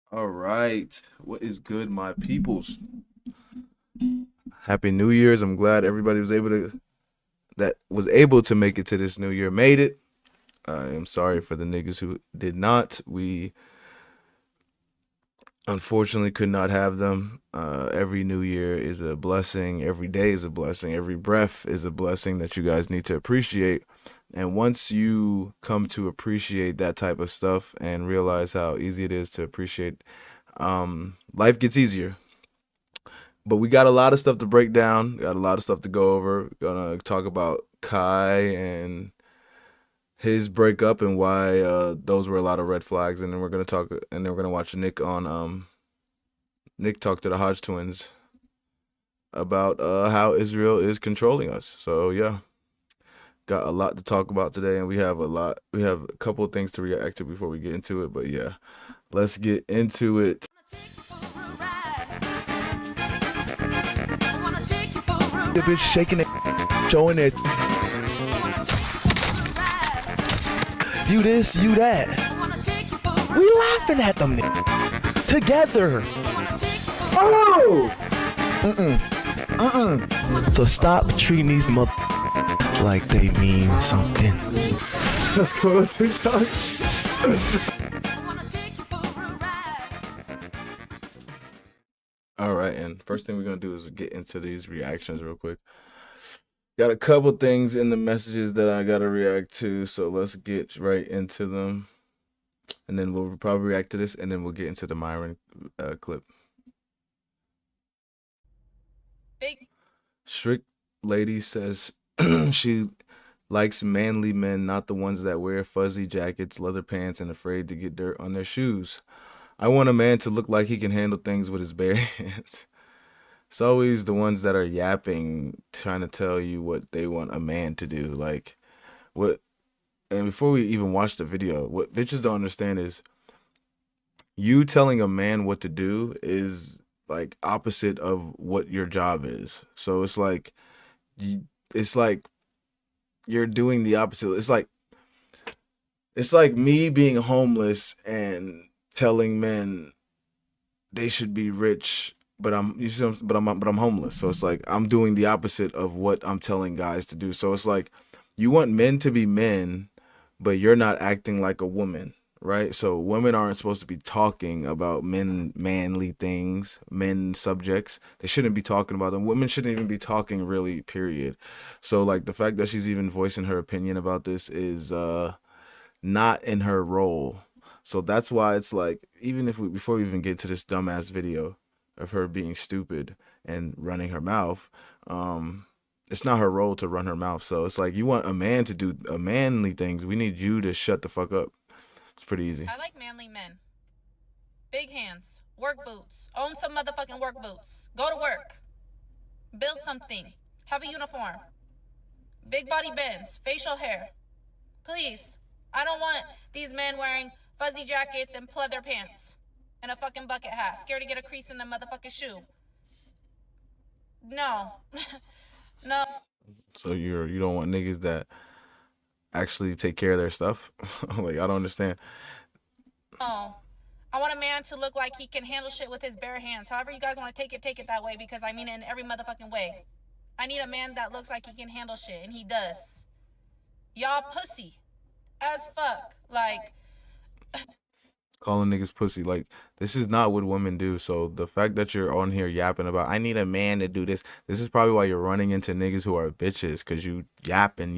All right. What is good, my peoples? Happy New Year's. I'm glad everybody was able to make it to this new year. Made it. I am sorry for the niggas who did not. We unfortunately could not have them. Every new year is a blessing. Every day is a blessing. Every breath is a blessing that you guys need to appreciate. And once you come to appreciate that type of stuff and realize how easy it is to appreciate, life gets easier. But we got a lot of stuff to break down. Got a lot of stuff to go over. Gonna talk about Kai and his breakup and why those were a lot of red flags. And then we're gonna watch Nick talk to the Hodge twins about how Israel is controlling us. So yeah, got a lot to talk about today, and we have a couple of things to react to before we get into it. But yeah, let's get into it. The bitch shaking it, showing it. You this, you that. We laughing at them together. Oh! So stop treating these mother like they mean something. Let's go to TikTok. All right, and first thing we're gonna do is get into these reactions real quick. Got a couple things in the messages that I gotta react to, so let's get right into them. And then we'll probably react to this, and then we'll get into the Myron clip. Big Strict lady says she likes manly men, not the ones that wear fuzzy jackets, leather pants, and afraid to get dirt on their shoes. I want a man to look like he can handle things with his bare hands. It's always the ones that are yapping, trying to tell you what they want a man to do. Like, what, and before we even watch the video, what bitches don't understand is you telling a man what to do is like opposite of what your job is. So you, it's like you're doing the opposite. It's like me being homeless and telling men they should be rich, but but I'm homeless. So it's like I'm doing the opposite of what I'm telling guys to do. So it's like you want men to be men, but you're not acting like a woman, right? So women aren't supposed to be talking about manly things, men subjects. They shouldn't be talking about them. Women shouldn't even be talking really, period. So like the fact that she's even voicing her opinion about this is not in her role. So that's why it's like, even if we, before we even get to this dumbass video of her being stupid and running her mouth, it's not her role to run her mouth. So it's like, you want a man to do a manly things. We need you to shut the fuck up. It's pretty easy. I like manly men. Big hands. Work boots. Own some motherfucking work boots. Go to work. Build something. Have a uniform. Big body bends. Facial hair. Please. I don't want these men wearing fuzzy jackets and pleather pants and a fucking bucket hat, scared to get a crease in the motherfucking shoe. No. No. So you don't want niggas that actually take care of their stuff? Like, I don't understand. I want a man to look like he can handle shit with his bare hands. However you guys want to take it that way, because I mean it in every motherfucking way. I need a man that looks like he can handle shit, and he does. Y'all pussy as fuck. Like, Calling niggas pussy. Like, this is not what women do. So the fact that you're on here yapping about, I need a man to do this is probably why you're running into niggas who are bitches, because you yapping,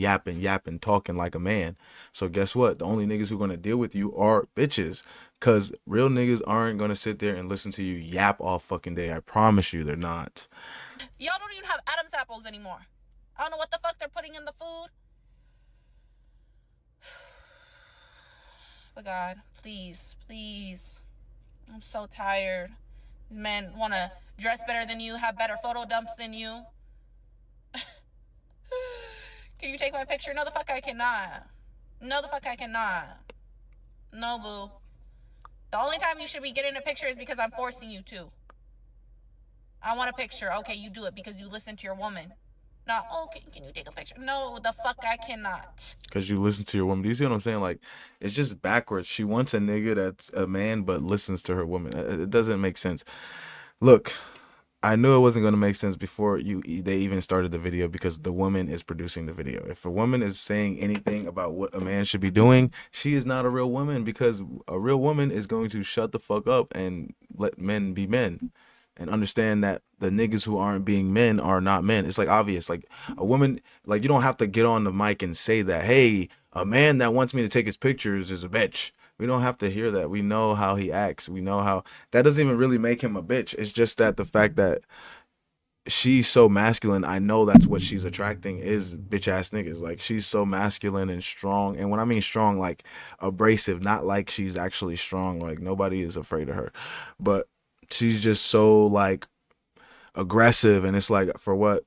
talking like a man. So guess what? The only niggas who are going to deal with you are bitches, because real niggas aren't going to sit there and listen to you yap all fucking day. I promise you they're not. y'all don't even have Adam's apples anymore. I don't know what the fuck they're putting in the food. But God, please, please. I'm so tired. These men want to dress better than you, have better photo dumps than you. Can you take my picture? No, the fuck I cannot. No, the fuck I cannot. No, boo. The only time you should be getting a picture is because I'm forcing you to. I want a picture. Okay, you do it because you listen to your woman. Not, oh, can you take a picture? No, the fuck I cannot. Because you listen to your woman. Do you see what I'm saying? Like, it's just backwards. She wants a nigga that's a man but listens to her woman. It doesn't make sense. Look, I knew it wasn't going to make sense before they even started the video, because the woman is producing the video. If a woman is saying anything about what a man should be doing, she is not a real woman, because a real woman is going to shut the fuck up and let men be men and understand that the niggas who aren't being men are not men. It's like obvious. Like a woman, like you don't have to get on the mic and say that, hey, a man that wants me to take his pictures is a bitch. We don't have to hear that. We know how he acts. We know how that doesn't even really make him a bitch. It's just that the fact that she's so masculine, I know that's what she's attracting is bitch ass niggas. Like she's so masculine and strong. And when I mean strong, like abrasive, not like she's actually strong. Like nobody is afraid of her. But she's just so like aggressive, and it's like, for what?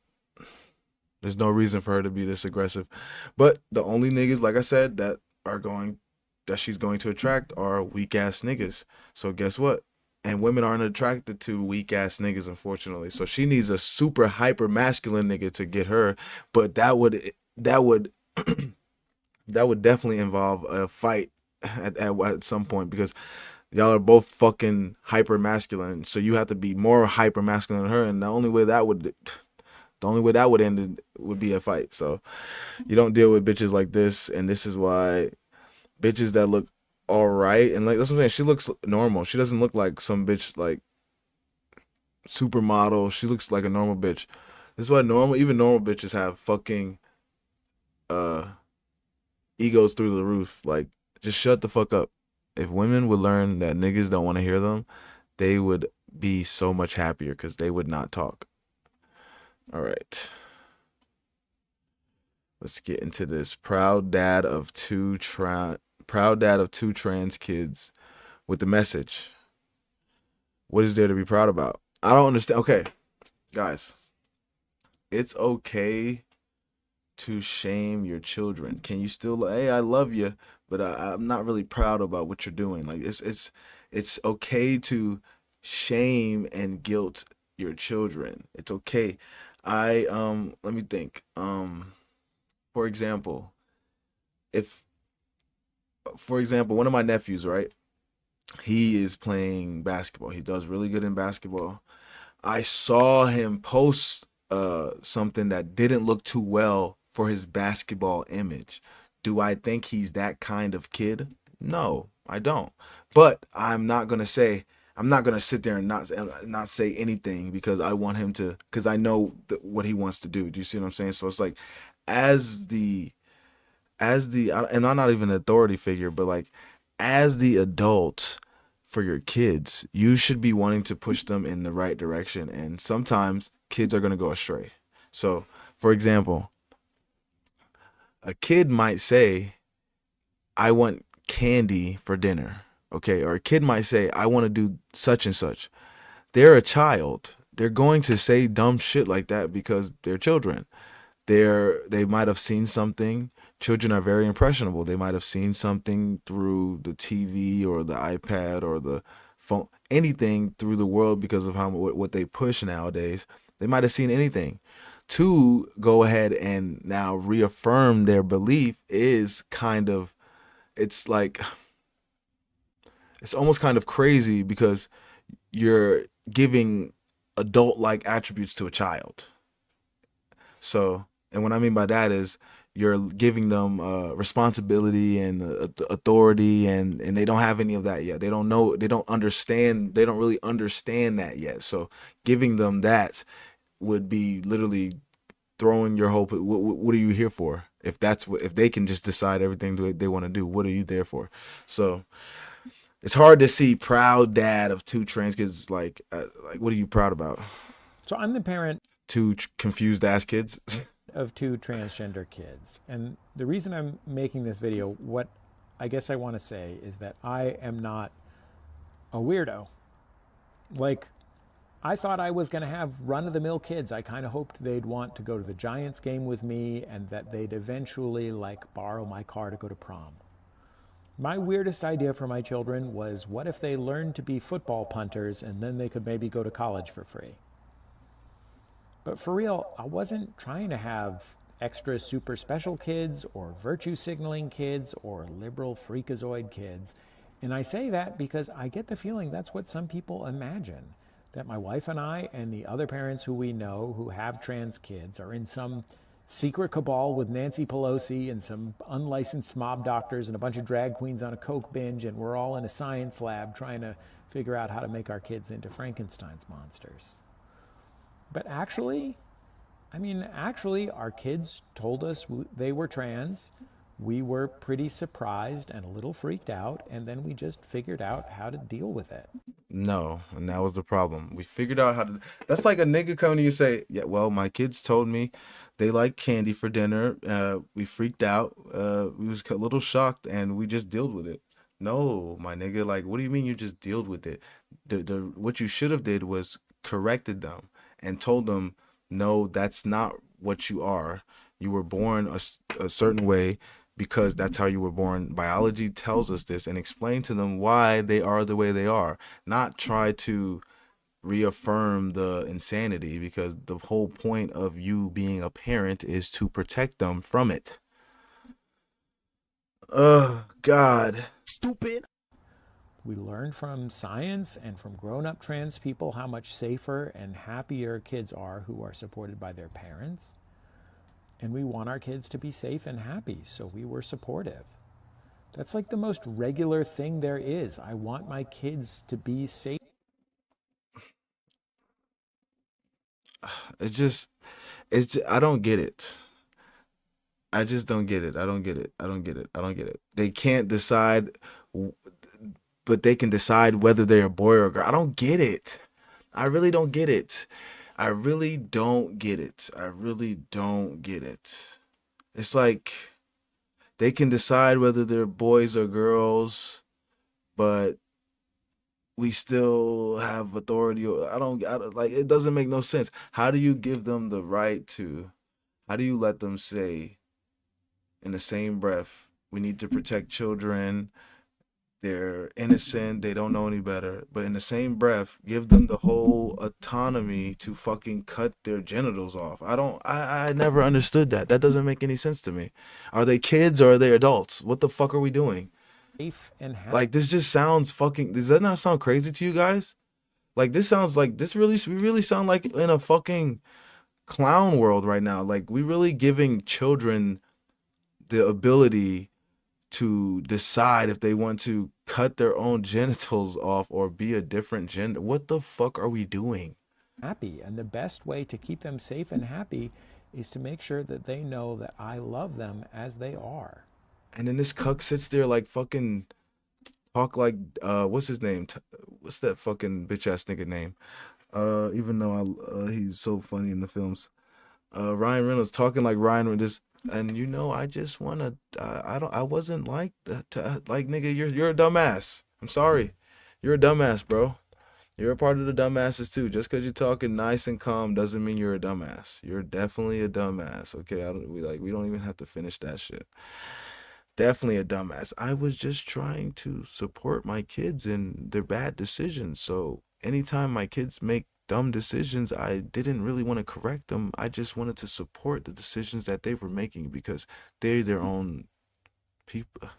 There's no reason for her to be this aggressive. But the only niggas, like I said, that she's going to attract are weak ass niggas. So guess what? And women aren't attracted to weak ass niggas, unfortunately. So she needs a super hyper masculine nigga to get her. But that would that would definitely involve a fight at some point, because y'all are both fucking hyper masculine. So you have to be more hyper masculine than her, and the only way that would end would be a fight. So you don't deal with bitches like this, and this is why bitches that look all right, and like that's what I'm saying, she looks normal. She doesn't look like some bitch like supermodel. She looks like a normal bitch. This is why even normal bitches have fucking egos through the roof. Like, just shut the fuck up. If women would learn that niggas don't want to hear them, they would be so much happier, because they would not talk. All right. Let's get into this. Proud dad of two trans kids with the message. What is there to be proud about? I don't understand. Okay, guys. It's okay to shame your children. Can you still, hey, I love you, but I'm not really proud about what you're doing. Like it's okay to shame and guilt your children. It's okay. Let me think. For example, one of my nephews, right? He is playing basketball. He does really good in basketball. I saw him post something that didn't look too well for his basketball image. Do I think he's that kind of kid? No, I don't. But I'm not gonna sit there and not say anything, because I want him to, because I know what he wants to do. Do you see what I'm saying? So it's like, and I'm not even an authority figure, but like, as the adult for your kids, you should be wanting to push them in the right direction. And sometimes kids are going to go astray. So, for example, a kid might say, I want candy for dinner. Okay. Or a kid might say, I want to do such and such. They're a child. They're going to say dumb shit like that because they're children. They might have seen something. Children are very impressionable. They might have seen something through the TV or the iPad or the phone, anything through the world, because of what they push nowadays. They might have seen anything. To go ahead and now reaffirm their belief is it's almost kind of crazy, because you're giving adult-like attributes to a child. So, and what I mean by that is, you're giving them responsibility and authority, and they don't have any of that yet. They don't know, they don't really understand that yet. So giving them that would be literally throwing your whole, what are you here for? If they can just decide everything they want to do, what are you there for? So it's hard to see proud dad of two trans kids. Like what are you proud about? So I'm the parent Two confused ass kids. of two transgender kids. And the reason I'm making this video, what I guess I want to say is that I am not a weirdo. Like, I thought I was going to have run-of-the-mill kids. I kind of hoped they'd want to go to the Giants game with me, and that they'd eventually borrow my car to go to prom. My weirdest idea for my children was, what if they learned to be football punters, and then they could maybe go to college for free? But for real, I wasn't trying to have extra super special kids or virtue signaling kids or liberal freakazoid kids. And I say that because I get the feeling that's what some people imagine, that my wife and I and the other parents who we know who have trans kids are in some secret cabal with Nancy Pelosi and some unlicensed mob doctors and a bunch of drag queens on a coke binge, and we're all in a science lab trying to figure out how to make our kids into Frankenstein's monsters. But actually, our kids told us they were trans. We were pretty surprised and a little freaked out, and then we just figured out how to deal with it. No, and that was the problem. We figured out how to. That's like a nigga coming to you say, "Yeah, well, my kids told me they like candy for dinner. We freaked out. We was a little shocked, and we just dealt with it." No, my nigga, like, what do you mean you just dealt with it? The what you should have did was corrected them and told them, "No, that's not what you are. You were born a certain way." Because that's how you were born. Biology tells us this, and explain to them why they are the way they are, not try to reaffirm the insanity, because the whole point of you being a parent is to protect them from it. Oh, God. Stupid. We learned from science and from grown-up trans people how much safer and happier kids are who are supported by their parents. And we want our kids to be safe and happy, so we were supportive. That's like the most regular thing there is. I want my kids to be safe. I don't get it. I just don't get it. I don't get it. I don't get it. I don't get it. They can't decide, but they can decide whether they're a boy or a girl. I don't get it. I really don't get it. I really don't get it. I really don't get it. It's like they can decide whether they're boys or girls, but we still have authority. I don't like, it doesn't make no sense. How do you give them the right to, how do you let them say in the same breath, we need to protect children, they're innocent, they don't know any better, but in the same breath give them the whole autonomy to fucking cut their genitals off? I never understood that. That doesn't make any sense to me. Are they kids or are they adults? What the fuck are we doing? And happy. Like, this just sounds fucking, does that not sound crazy to you guys? Like, this sounds like, we really sound like in a fucking clown world right now. Like, we really giving children the ability to decide if they want to cut their own genitals off or be a different gender. What the fuck are we doing? Happy. And the best way to keep them safe and happy is to make sure that they know that I love them as they are. And then this cuck sits there like fucking talk like what's his name? What's that fucking bitch ass nigga name? Even though he's so funny in the films. Ryan Reynolds talking like Ryan Reynolds. And I just wanna. I wasn't like that. Like, nigga, you're a dumbass. I'm sorry, you're a dumbass, bro. You're a part of the dumbasses too. Just because you're talking nice and calm doesn't mean you're a dumbass. You're definitely a dumbass. Okay, we don't even have to finish that shit. Definitely a dumbass. I was just trying to support my kids in their bad decisions. So anytime my kids make dumb decisions, I didn't really want to correct them. I just wanted to support the decisions that they were making because they're their own people.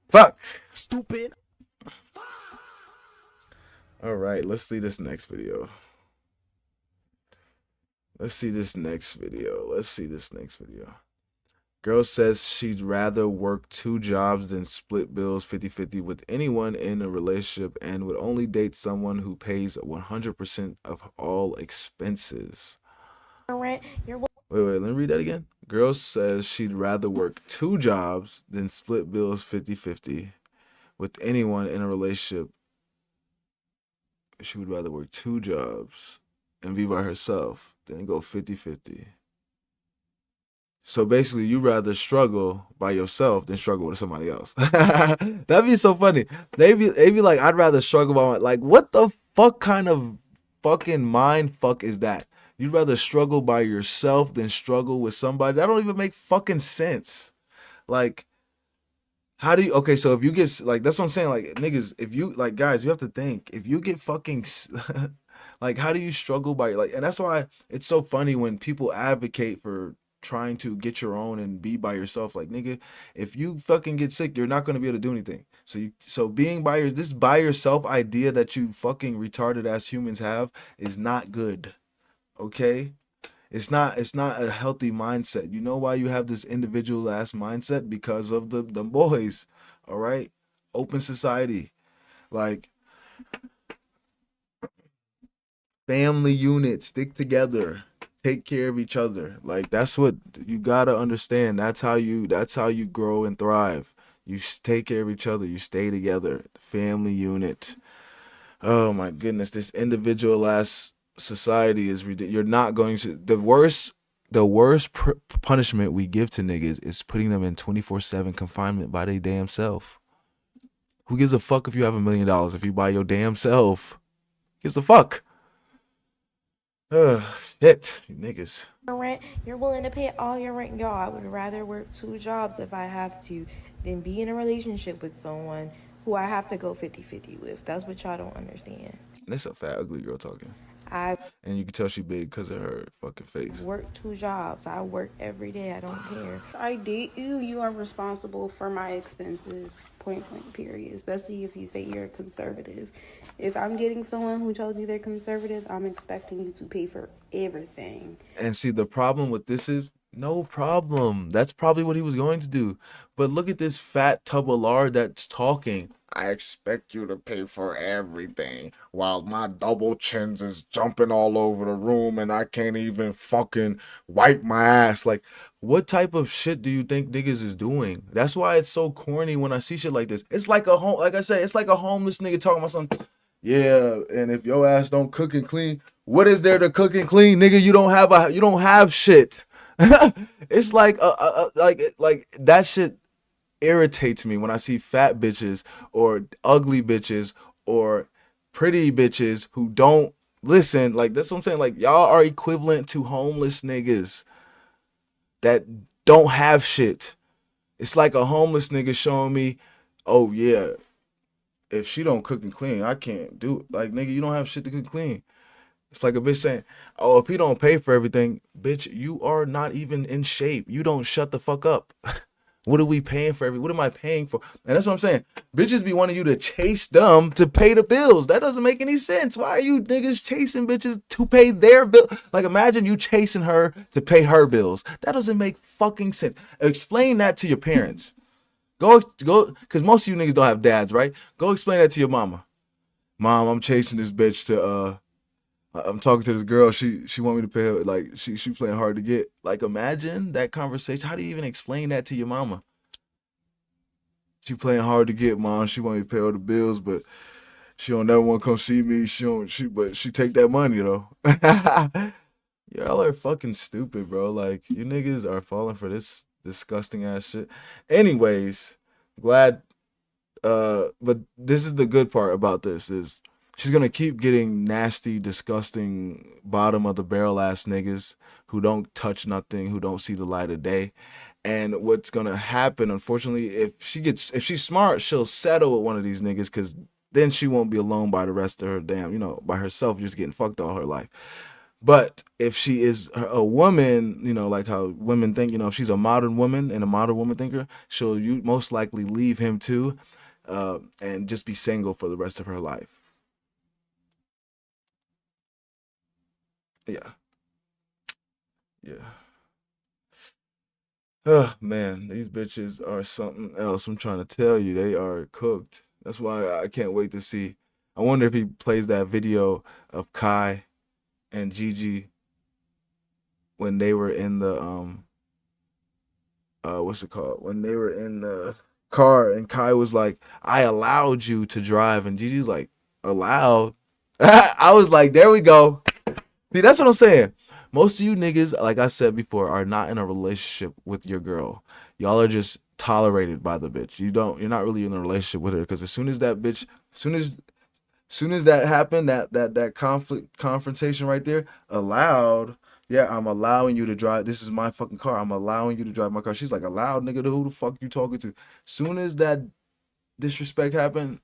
Fuck. Stupid. All right, let's see this next video. Let's see this next video. Girl says she'd rather work 2 jobs than split bills 50-50 with anyone in a relationship and would only date someone who pays 100% of all expenses. Wait, let me read that again. Girl says she'd rather work 2 jobs than split bills 50-50 with anyone in a relationship. She would rather work 2 jobs and be by herself than go 50-50. So basically, you rather struggle by yourself than struggle with somebody else. That'd be so funny. They be like, I'd rather struggle by like, what the fuck kind of fucking mind fuck is that? You'd rather struggle by yourself than struggle with somebody? That don't even make fucking sense. Like, how do you, okay, so if you get, like, that's what I'm saying, like, niggas, if you, like, guys, you have to think, if you get fucking, Like, how do you struggle by like? And that's why it's so funny when people advocate for trying to get your own and be by yourself. Like, nigga, if you fucking get sick, you're not gonna be able to do anything. So being by this by yourself idea that you fucking retarded ass humans have is not good. Okay? It's not a healthy mindset. You know why you have this individual ass mindset? Because of the boys. All right? Open society. Like, family unit, stick together, take care of each other. Like, that's what you gotta understand. That's how you grow and thrive. Take care of each other. You stay together. Family unit. Oh my goodness, this individual ass society is ridiculous. You're not going to the worst punishment we give to niggas is putting them in 24/7 confinement by their damn self. Who gives a fuck if you have $1 million if you by your damn self? Gives a fuck. Ugh, shit, you niggas. Rent, you're willing to pay all your rent. Y'all, I would rather work 2 jobs if I have to than be in a relationship with someone who I have to go 50-50 with. That's what y'all don't understand. And it's a fat, ugly girl talking. I And you can tell she big because of her fucking face. work 2 jobs. I work every day. I don't care. If I date you, you are responsible for my expenses, point blank, period. Especially if you say you're conservative. If I'm getting someone who tells me they're conservative, I'm expecting you to pay for everything. And see, the problem with this is no problem. That's probably what he was going to do. But look at this fat tub of lard that's talking. I expect you to pay for everything while my double chins is jumping all over the room and I can't even fucking wipe my ass. Like, what type of shit do you think niggas is doing? That's why it's so corny when I see shit like this. It's like like I said, it's like a homeless nigga talking about something. Yeah, and if your ass don't cook and clean, what is there to cook and clean, nigga? You don't have shit. It's like like that shit irritates me when I see fat bitches or ugly bitches or pretty bitches who don't listen. Like, that's what I'm saying. Like, y'all are equivalent to homeless niggas that don't have shit. It's like a homeless nigga showing me, oh yeah, if she don't cook and clean, I can't do it. Like, nigga, you don't have shit to cook and clean. It's like a bitch saying, oh, if he don't pay for everything, bitch, you are not even in shape. You don't shut the fuck up. What are we paying for what am I paying for? And that's what I'm saying. Bitches be wanting you to chase them to pay the bills. That doesn't make any sense. Why are you niggas chasing bitches to pay their bill? Like, imagine you chasing her to pay her bills. That doesn't make fucking sense. Explain that to your parents. Go, because most of you niggas don't have dads, right? Go explain that to your mama. Mom, I'm chasing this bitch to, I'm talking to this girl. She want me to pay her. Like, she playing hard to get. Like, imagine that conversation. How do you even explain that to your mama? She playing hard to get, mom. She want me to pay all the bills, but she don't never want to come see me. But she take that money though. Y'all are fucking stupid, bro. Like, you niggas are falling for this disgusting ass shit. Anyways, glad. But this is the good part about this is she's gonna keep getting nasty, disgusting, bottom of the barrel ass niggas who don't touch nothing, who don't see the light of day. And what's gonna happen, unfortunately, if she's smart, she'll settle with one of these niggas, because then she won't be alone by the rest of her by herself, just getting fucked all her life. But if she is a woman, like how women think, if she's a modern woman and a modern woman thinker, she'll most likely leave him too, and just be single for the rest of her life. Yeah. Yeah. Oh man, these bitches are something else. I'm trying to tell you, they are cooked. That's why I can't wait to see. I wonder if he plays that video of Kai and Gigi when they were in the what's it called? When they were in the car and Kai was like, I allowed you to drive, and Gigi's like, allowed? I was like, there we go. See, that's what I'm saying. Most of you niggas, like I said before, are not in a relationship with your girl. Y'all are just tolerated by the bitch. You're not really in a relationship with her, because as soon as that bitch, soon as that happened, that confrontation right there, allowed. Yeah, I'm allowing you to drive. This is my fucking car. I'm allowing you to drive my car. She's like, allowed, nigga, who the fuck you talking to? Soon as that disrespect happened,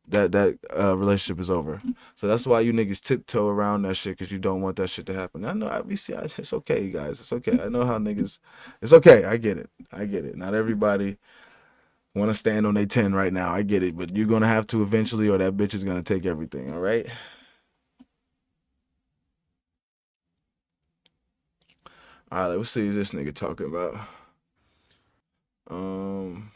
that relationship is over. So that's why you niggas tiptoe around that shit because you don't want that shit to happen. I know. It's okay, you guys. It's okay. I know how niggas. It's okay. I get it. I get it. Not everybody want to stand on their 10 right now. I get it, but you're gonna have to eventually, or that bitch is gonna take everything. All right. All right. Let's see what this nigga talking about. Um,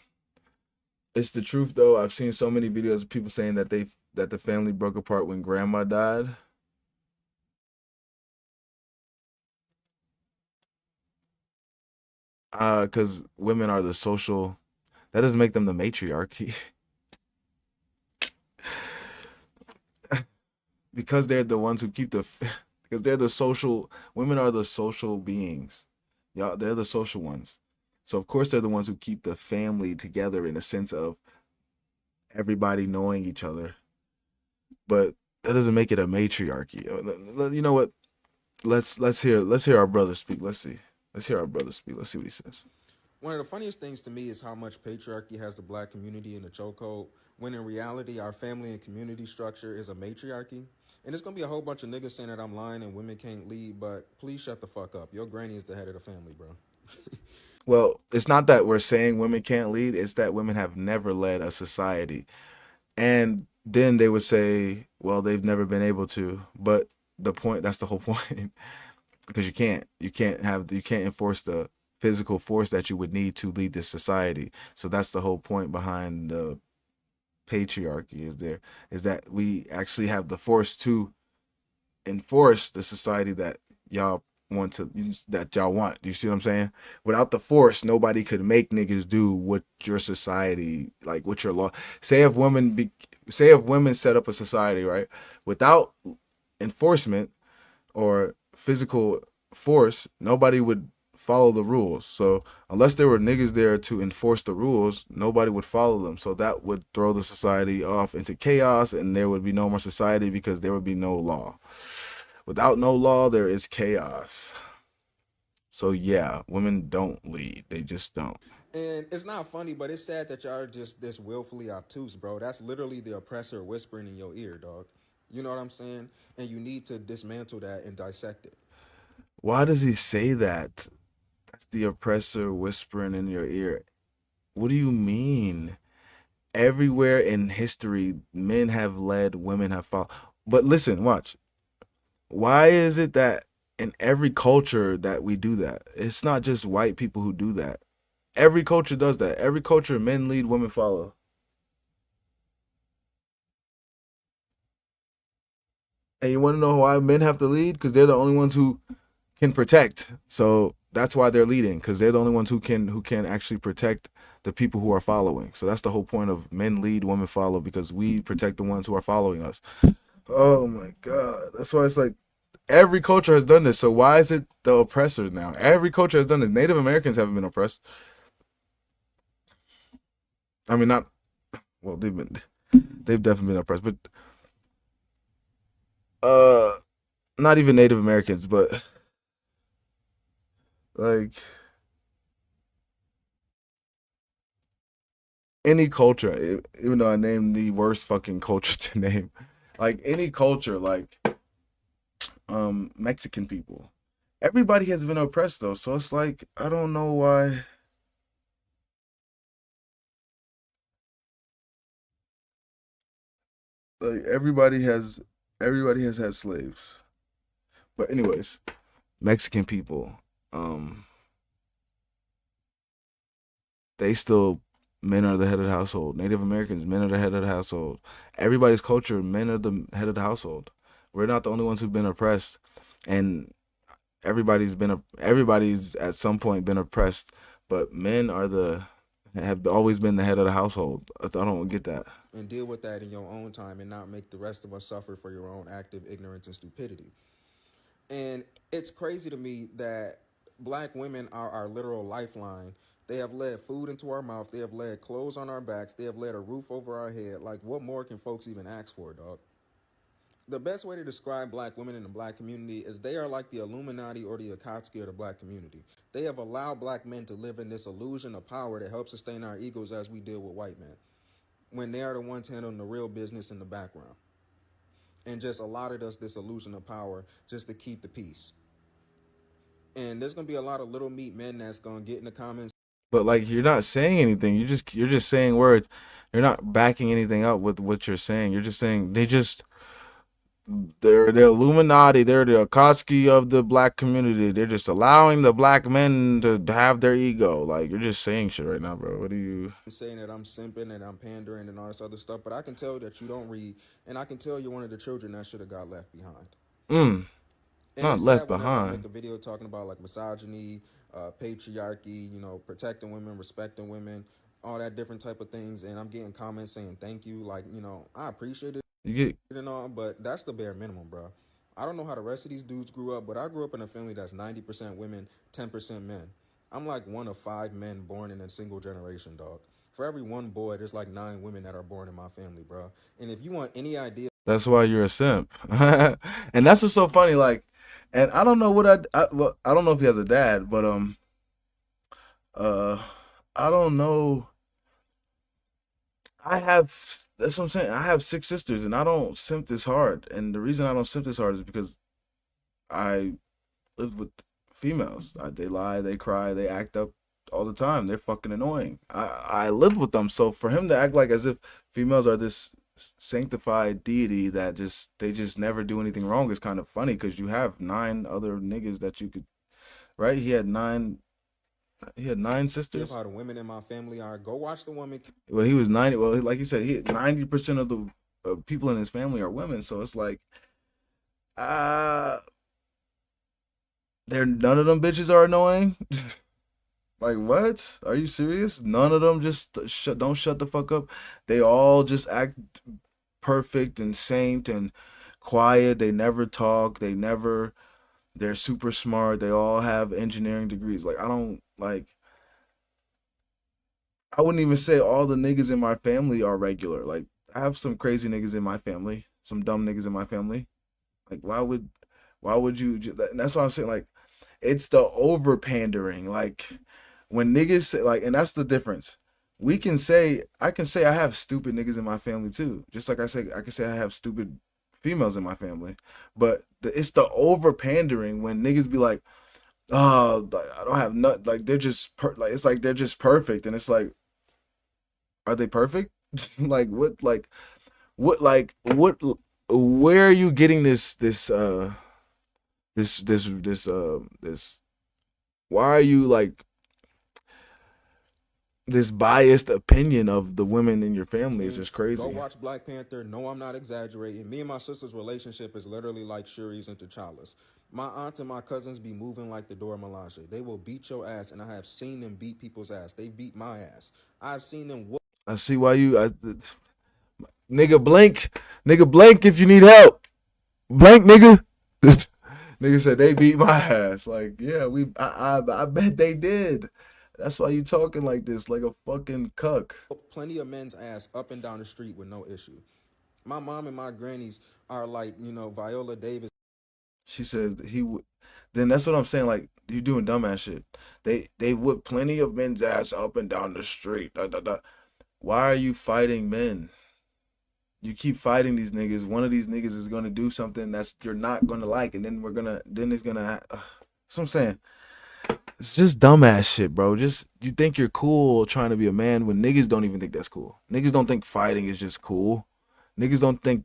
it's the truth though. I've seen so many videos of people saying that the family broke apart when grandma died. Because women are the social. That doesn't make them the matriarchy. Because they're the ones who keep the. Because they're the social. Women are the social beings. Y'all, they're the social ones. So of course they're the ones who keep the family together in a sense of everybody knowing each other. But that doesn't make it a matriarchy. You know what? Let's hear our brother speak. Let's see. Let's hear our brother speak. Let's see what he says. One of the funniest things to me is how much patriarchy has the black community in the chokehold, when in reality, our family and community structure is a matriarchy. And it's going to be a whole bunch of niggas saying that I'm lying and women can't lead, but please shut the fuck up. Your granny is the head of the family, bro. Well, it's not that we're saying women can't lead, it's that women have never led a society. And then they would say, well, they've never been able to. But that's the whole point. Because you can't enforce the physical force that you would need to lead this society. So that's the whole point behind the patriarchy is that we actually have the force to enforce the society that y'all y'all want. Do you see what I'm saying? Without the force, nobody could make niggas do what your society, like what your law. Say if women set up a society, right? Without enforcement or physical force, nobody would follow the rules. So unless there were niggas there to enforce the rules, nobody would follow them. So that would throw the society off into chaos, and there would be no more society because there would be no law. Without no law, there is chaos. So yeah, women don't lead. They just don't. And it's not funny, but it's sad that y'all are just this willfully obtuse, bro. That's literally the oppressor whispering in your ear, dog. You know what I'm saying? And you need to dismantle that and dissect it. Why does he say that? That's the oppressor whispering in your ear. What do you mean? Everywhere in history, men have led, women have followed. But listen, watch. Why is it that in every culture that we do that? It's not just white people who do that. Every culture does that. Every culture, men lead, women follow. And you want to know why men have to lead? Because they're the only ones who can protect. So that's why they're leading, because they're the only ones who can actually protect the people who are following. So that's the whole point of men lead, women follow, because we protect the ones who are following us. Oh my God. That's why it's like every culture has done this. So why is it the oppressor now? Every culture has done this. Native Americans haven't been oppressed. I mean, not well. They've definitely been oppressed, but uh, not even Native Americans, but like any culture. Even though I named the worst fucking culture to name, like any culture, like Mexican people. Everybody has been oppressed though, so it's like I don't know why. Like everybody has had slaves. But anyways, Mexican people, um, they still men are the head of the household. Native Americans, men are the head of the household. Everybody's culture, men are the head of the household. We're not the only ones who've been oppressed, and everybody's at some point been oppressed. But men have always been the head of the household. I don't get that. And deal with that in your own time and not make the rest of us suffer for your own active ignorance and stupidity. And it's crazy to me that black women are our literal lifeline. They have led food into our mouth. They have led clothes on our backs. They have led a roof over our head. Like, what more can folks even ask for, dog? The best way to describe black women in the black community is they are like the Illuminati or the Akatsuki of the black community. They have allowed black men to live in this illusion of power that helps sustain our egos as we deal with white men. when they are the ones handling the real business in the background, and just allotted us this illusion of power just to keep the peace. And there's gonna be a lot of little meat men that's gonna get in the comments. But like you're not saying anything. You're just saying words. You're not backing anything up with what you're saying. You're just saying they're the Illuminati. They're the Akatsuki of the black community. They're just allowing the black men to have their ego. Like you're just saying shit right now, bro. What do you? Saying that I'm simping and I'm pandering and all this other stuff, but I can tell that you don't read, and I can tell you're one of the children that should have got left behind. Mm, And not it's left sad whenever I make behind. a video talking about like misogyny, patriarchy, protecting women, respecting women, all that different type of things, and I'm getting comments saying thank you, like I appreciate it You get and all, but that's the bare minimum, bro. I don't know how the rest of these dudes grew up, but I grew up in a family that's 90% women, 10% men. I'm like one of 5 men born in a single generation, dog. For every one boy, there's like 9 women that are born in my family, bro. And if you want any idea, That's why you're a simp, and that's what's so funny. Like, and I don't know what well, I don't know if he has a dad, but uh, I don't know. That's what I'm saying. I have 6 sisters, and I don't simp this hard. And the reason I don't simp this hard is because I live with females. They lie, they cry, they act up all the time. They're fucking annoying. I live with them, so for him to act like as if females are this sanctified deity that they just never do anything wrong is kind of funny because you have 9 other niggas that you could, right? He had nine sisters. how the women in my family are, go watch the woman. Well, he was 90. Well, like you said, 90% of the people in his family are women. So it's like, uh, none of them bitches are annoying. Like what? Are you serious? None of them just don't shut the fuck up. They all just act perfect and saint and quiet. They never talk. They're super smart. They all have engineering degrees. Like I don't like. I wouldn't even say all the niggas in my family are regular. Like I have some crazy niggas in my family, some dumb niggas in my family. Like why would you? And that's why I'm saying like it's the over pandering. Like when niggas say like, and that's the difference. I can say I have stupid niggas in my family too. Just like I can say I have stupid females in my family. But it's the over pandering when niggas be like, oh, I don't have nut. Like they're just like it's like they're just perfect, and it's like, are they perfect? Like what? Like what? Like what? Where are you getting this? Why are you like this biased opinion of the women in your family? Is just crazy. Go watch Black Panther. No, I'm not exaggerating. Me and my sister's relationship is literally like Shuri's and T'Challa's. My aunt and my cousins be moving like the Dora Milaje. They will beat your ass, and I have seen them beat people's ass. They beat my ass. I've seen them whoop. I see why nigga blank if you need help. Blank nigga. Nigga said they beat my ass. Like, yeah, I bet they did. That's why you talking like this, like a fucking cuck. Plenty of men's ass up and down the street with no issue. My mom and my grannies are like, Viola Davis. She said he would. Then that's what I'm saying. Like you doing dumbass shit. They whip plenty of men's ass up and down the street. Da, da, da. Why are you fighting men? You keep fighting these niggas. One of these niggas is gonna do something that's you're not gonna like, and then it's gonna. That's what I'm saying. It's just dumbass shit, bro. Just you think you're cool trying to be a man when niggas don't even think that's cool. Niggas don't think fighting is just cool. Niggas don't think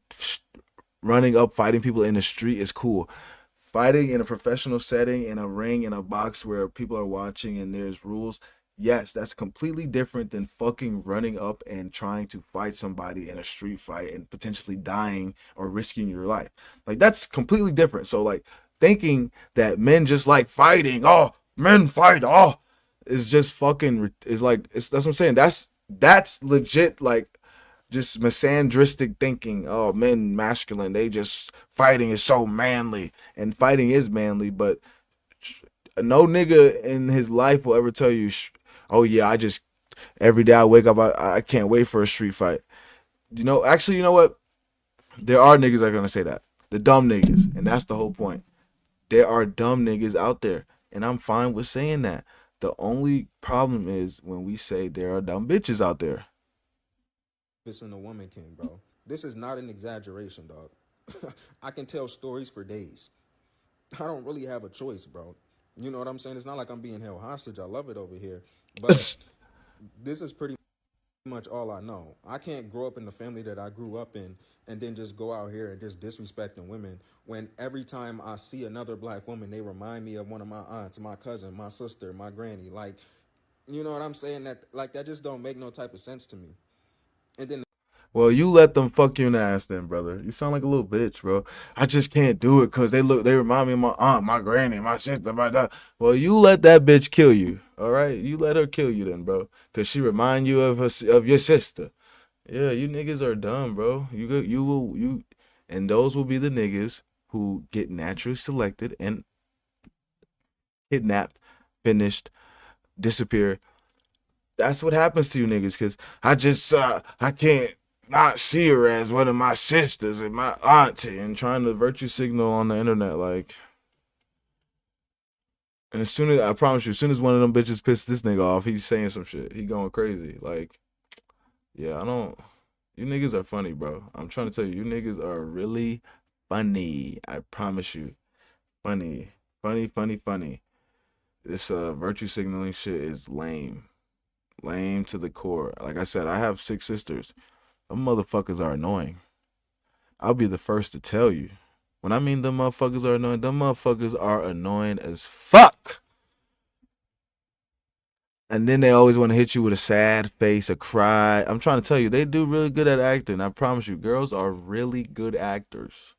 running up fighting people in the street is cool. Fighting in a professional setting, in a ring, in a box where people are watching and there's rules, yes, that's completely different than fucking running up and trying to fight somebody in a street fight and potentially dying or risking your life. Like that's completely different. So like thinking that men just like fighting, oh, men fight, oh, is just fucking is like that's what I'm saying. That's legit like just misandristic thinking. Oh, men masculine. They just fighting is so manly, and fighting is manly. But no nigga in his life will ever tell you, oh yeah, I just every day I wake up, I can't wait for a street fight. Actually, you know what? There are niggas that are gonna say that. The dumb niggas, and that's the whole point. There are dumb niggas out there, and I'm fine with saying that. The only problem is when we say there are dumb bitches out there. in a woman king, bro. This is not an exaggeration, dog. I can tell stories for days. I don't really have a choice, bro. You know what I'm saying? It's not like I'm being held hostage. I love it over here. But this is pretty much all I know. I can't grow up in the family that I grew up in and then just go out here and just disrespecting women when every time I see another black woman, they remind me of one of my aunts, my cousin, my sister, my granny. Like, you know what I'm saying? That just don't make no type of sense to me. And then Well, you let them fuck you in the ass then, brother. You sound like a little bitch, bro. I just can't do it because they remind me of my aunt, my granny, my sister, my dad. Well, you let that bitch kill you, all right? You let her kill you then, bro, because she remind you of your sister. Yeah, you niggas are dumb, bro. And those will be the niggas who get naturally selected and kidnapped, finished, disappear. That's what happens to you niggas, cause I can't not see her as one of my sisters and my auntie and trying to virtue signal on the internet, like. And I promise you, as soon as one of them bitches piss this nigga off, he's saying some shit. He going crazy. Like, yeah, you niggas are funny, bro. I'm trying to tell you, you niggas are really funny. I promise you. Funny. Funny, funny, funny. This virtue signaling shit is lame. Lame to the core. Like I said, I have 6 sisters. Them motherfuckers are annoying. I'll be the first to tell you. When I mean them motherfuckers are annoying, them motherfuckers are annoying as fuck. And then they always want to hit you with a sad face, a cry. I'm trying to tell you, they do really good at acting. I promise you, girls are really good actors.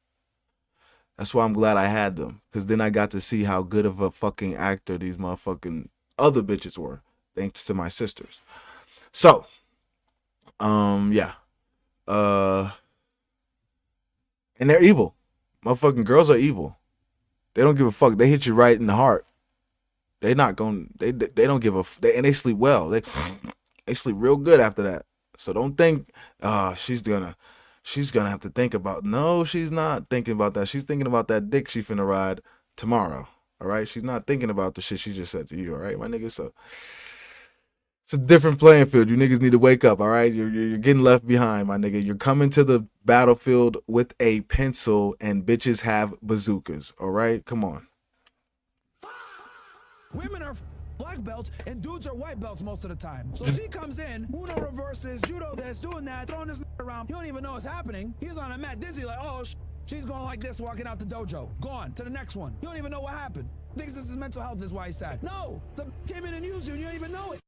That's why I'm glad I had them. Because then I got to see how good of a fucking actor these motherfucking other bitches were. Thanks to my sisters. So, yeah. And they're evil. Motherfucking girls are evil. They don't give a fuck. They hit you right in the heart. They not going. They don't give a. And they sleep well. They sleep real good after that. So don't think, she's gonna have to think about. No, she's not thinking about that. She's thinking about that dick she finna ride tomorrow. All right. She's not thinking about the shit she just said to you. All right, my nigga. So it's a different playing field. You niggas need to wake up. All right. You're getting left behind, my nigga. You're coming to the battlefield with a pencil, and bitches have bazookas. All right. Come on. Women are black belts and dudes are white belts most of the time. So she comes in, Uno reverses, judo this, doing that, throwing this around. You don't even know what's happening. He's on a mat dizzy like, oh, she's going like this, walking out the dojo. Gone to the next one. You don't even know what happened. Thinks this is mental health, is why he's sad. No, some came in and used you and you don't even know it.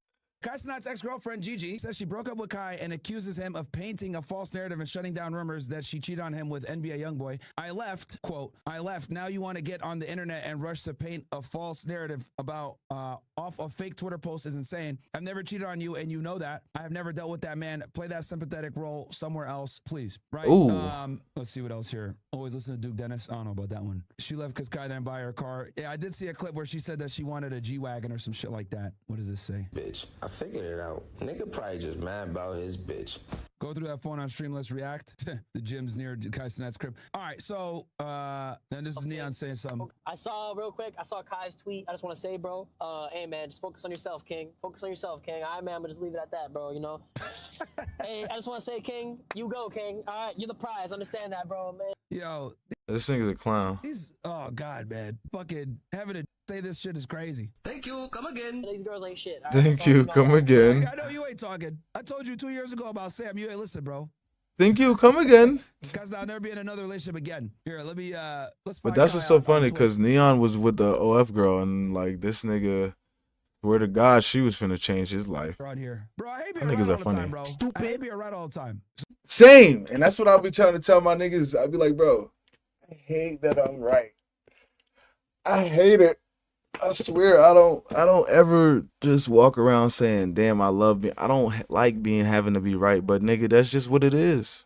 Kai Cenat's ex-girlfriend Gigi says she broke up with Kai and accuses him of painting a false narrative and shutting down rumors that she cheated on him with NBA YoungBoy. I left, quote, I left. Now you want to get on the internet and rush to paint a false narrative about off a fake Twitter post is insane. I've never cheated on you and you know that. I have never dealt with that man. Play that sympathetic role somewhere else, please. Right? Ooh. Let's see what else here. Always listen to Duke Dennis. I don't know about that one. She left because Kai didn't buy her car. Yeah, I did see a clip where she said that she wanted a G-Wagon or some shit like that. What does this say? Bitch, I figured it out. Nigga probably just mad about his bitch. Go through that phone on stream. Let's react. The gym's near Kai Cenat's crib. All right, so then this is Neon saying something. I saw Kai's tweet. I just want to say, bro, hey man, just focus on yourself, King. Focus on yourself, King. All right, man, but just leave it at that, bro. You know. Hey, I just want to say, King, you go, King. All right, you're the prize. Understand that, bro, man. Yo, this nigga's a clown. Oh God, man, fucking having to say this shit is crazy. Thank you. Come again. These girls ain't shit. Right? Thank you. Come again. I know you ain't talking. I told you 2 years ago about Sam. You ain't listen, bro. Thank you. Come again. Because I'll never be in another relationship again. Here, let me let's. But that's what's so funny, because Neon was with the OF girl, and like this nigga, swear to God, she was finna change his life. Around here, bro. I hate being niggas right are all the funny. time, bro. I hate being right all the time. Same, and that's what I'll be trying to tell my niggas. I'll be like, bro, I hate that I'm right. I hate it. I swear, I don't ever just walk around saying, damn, I love being, I don't like having to be right, but nigga, that's just what it is.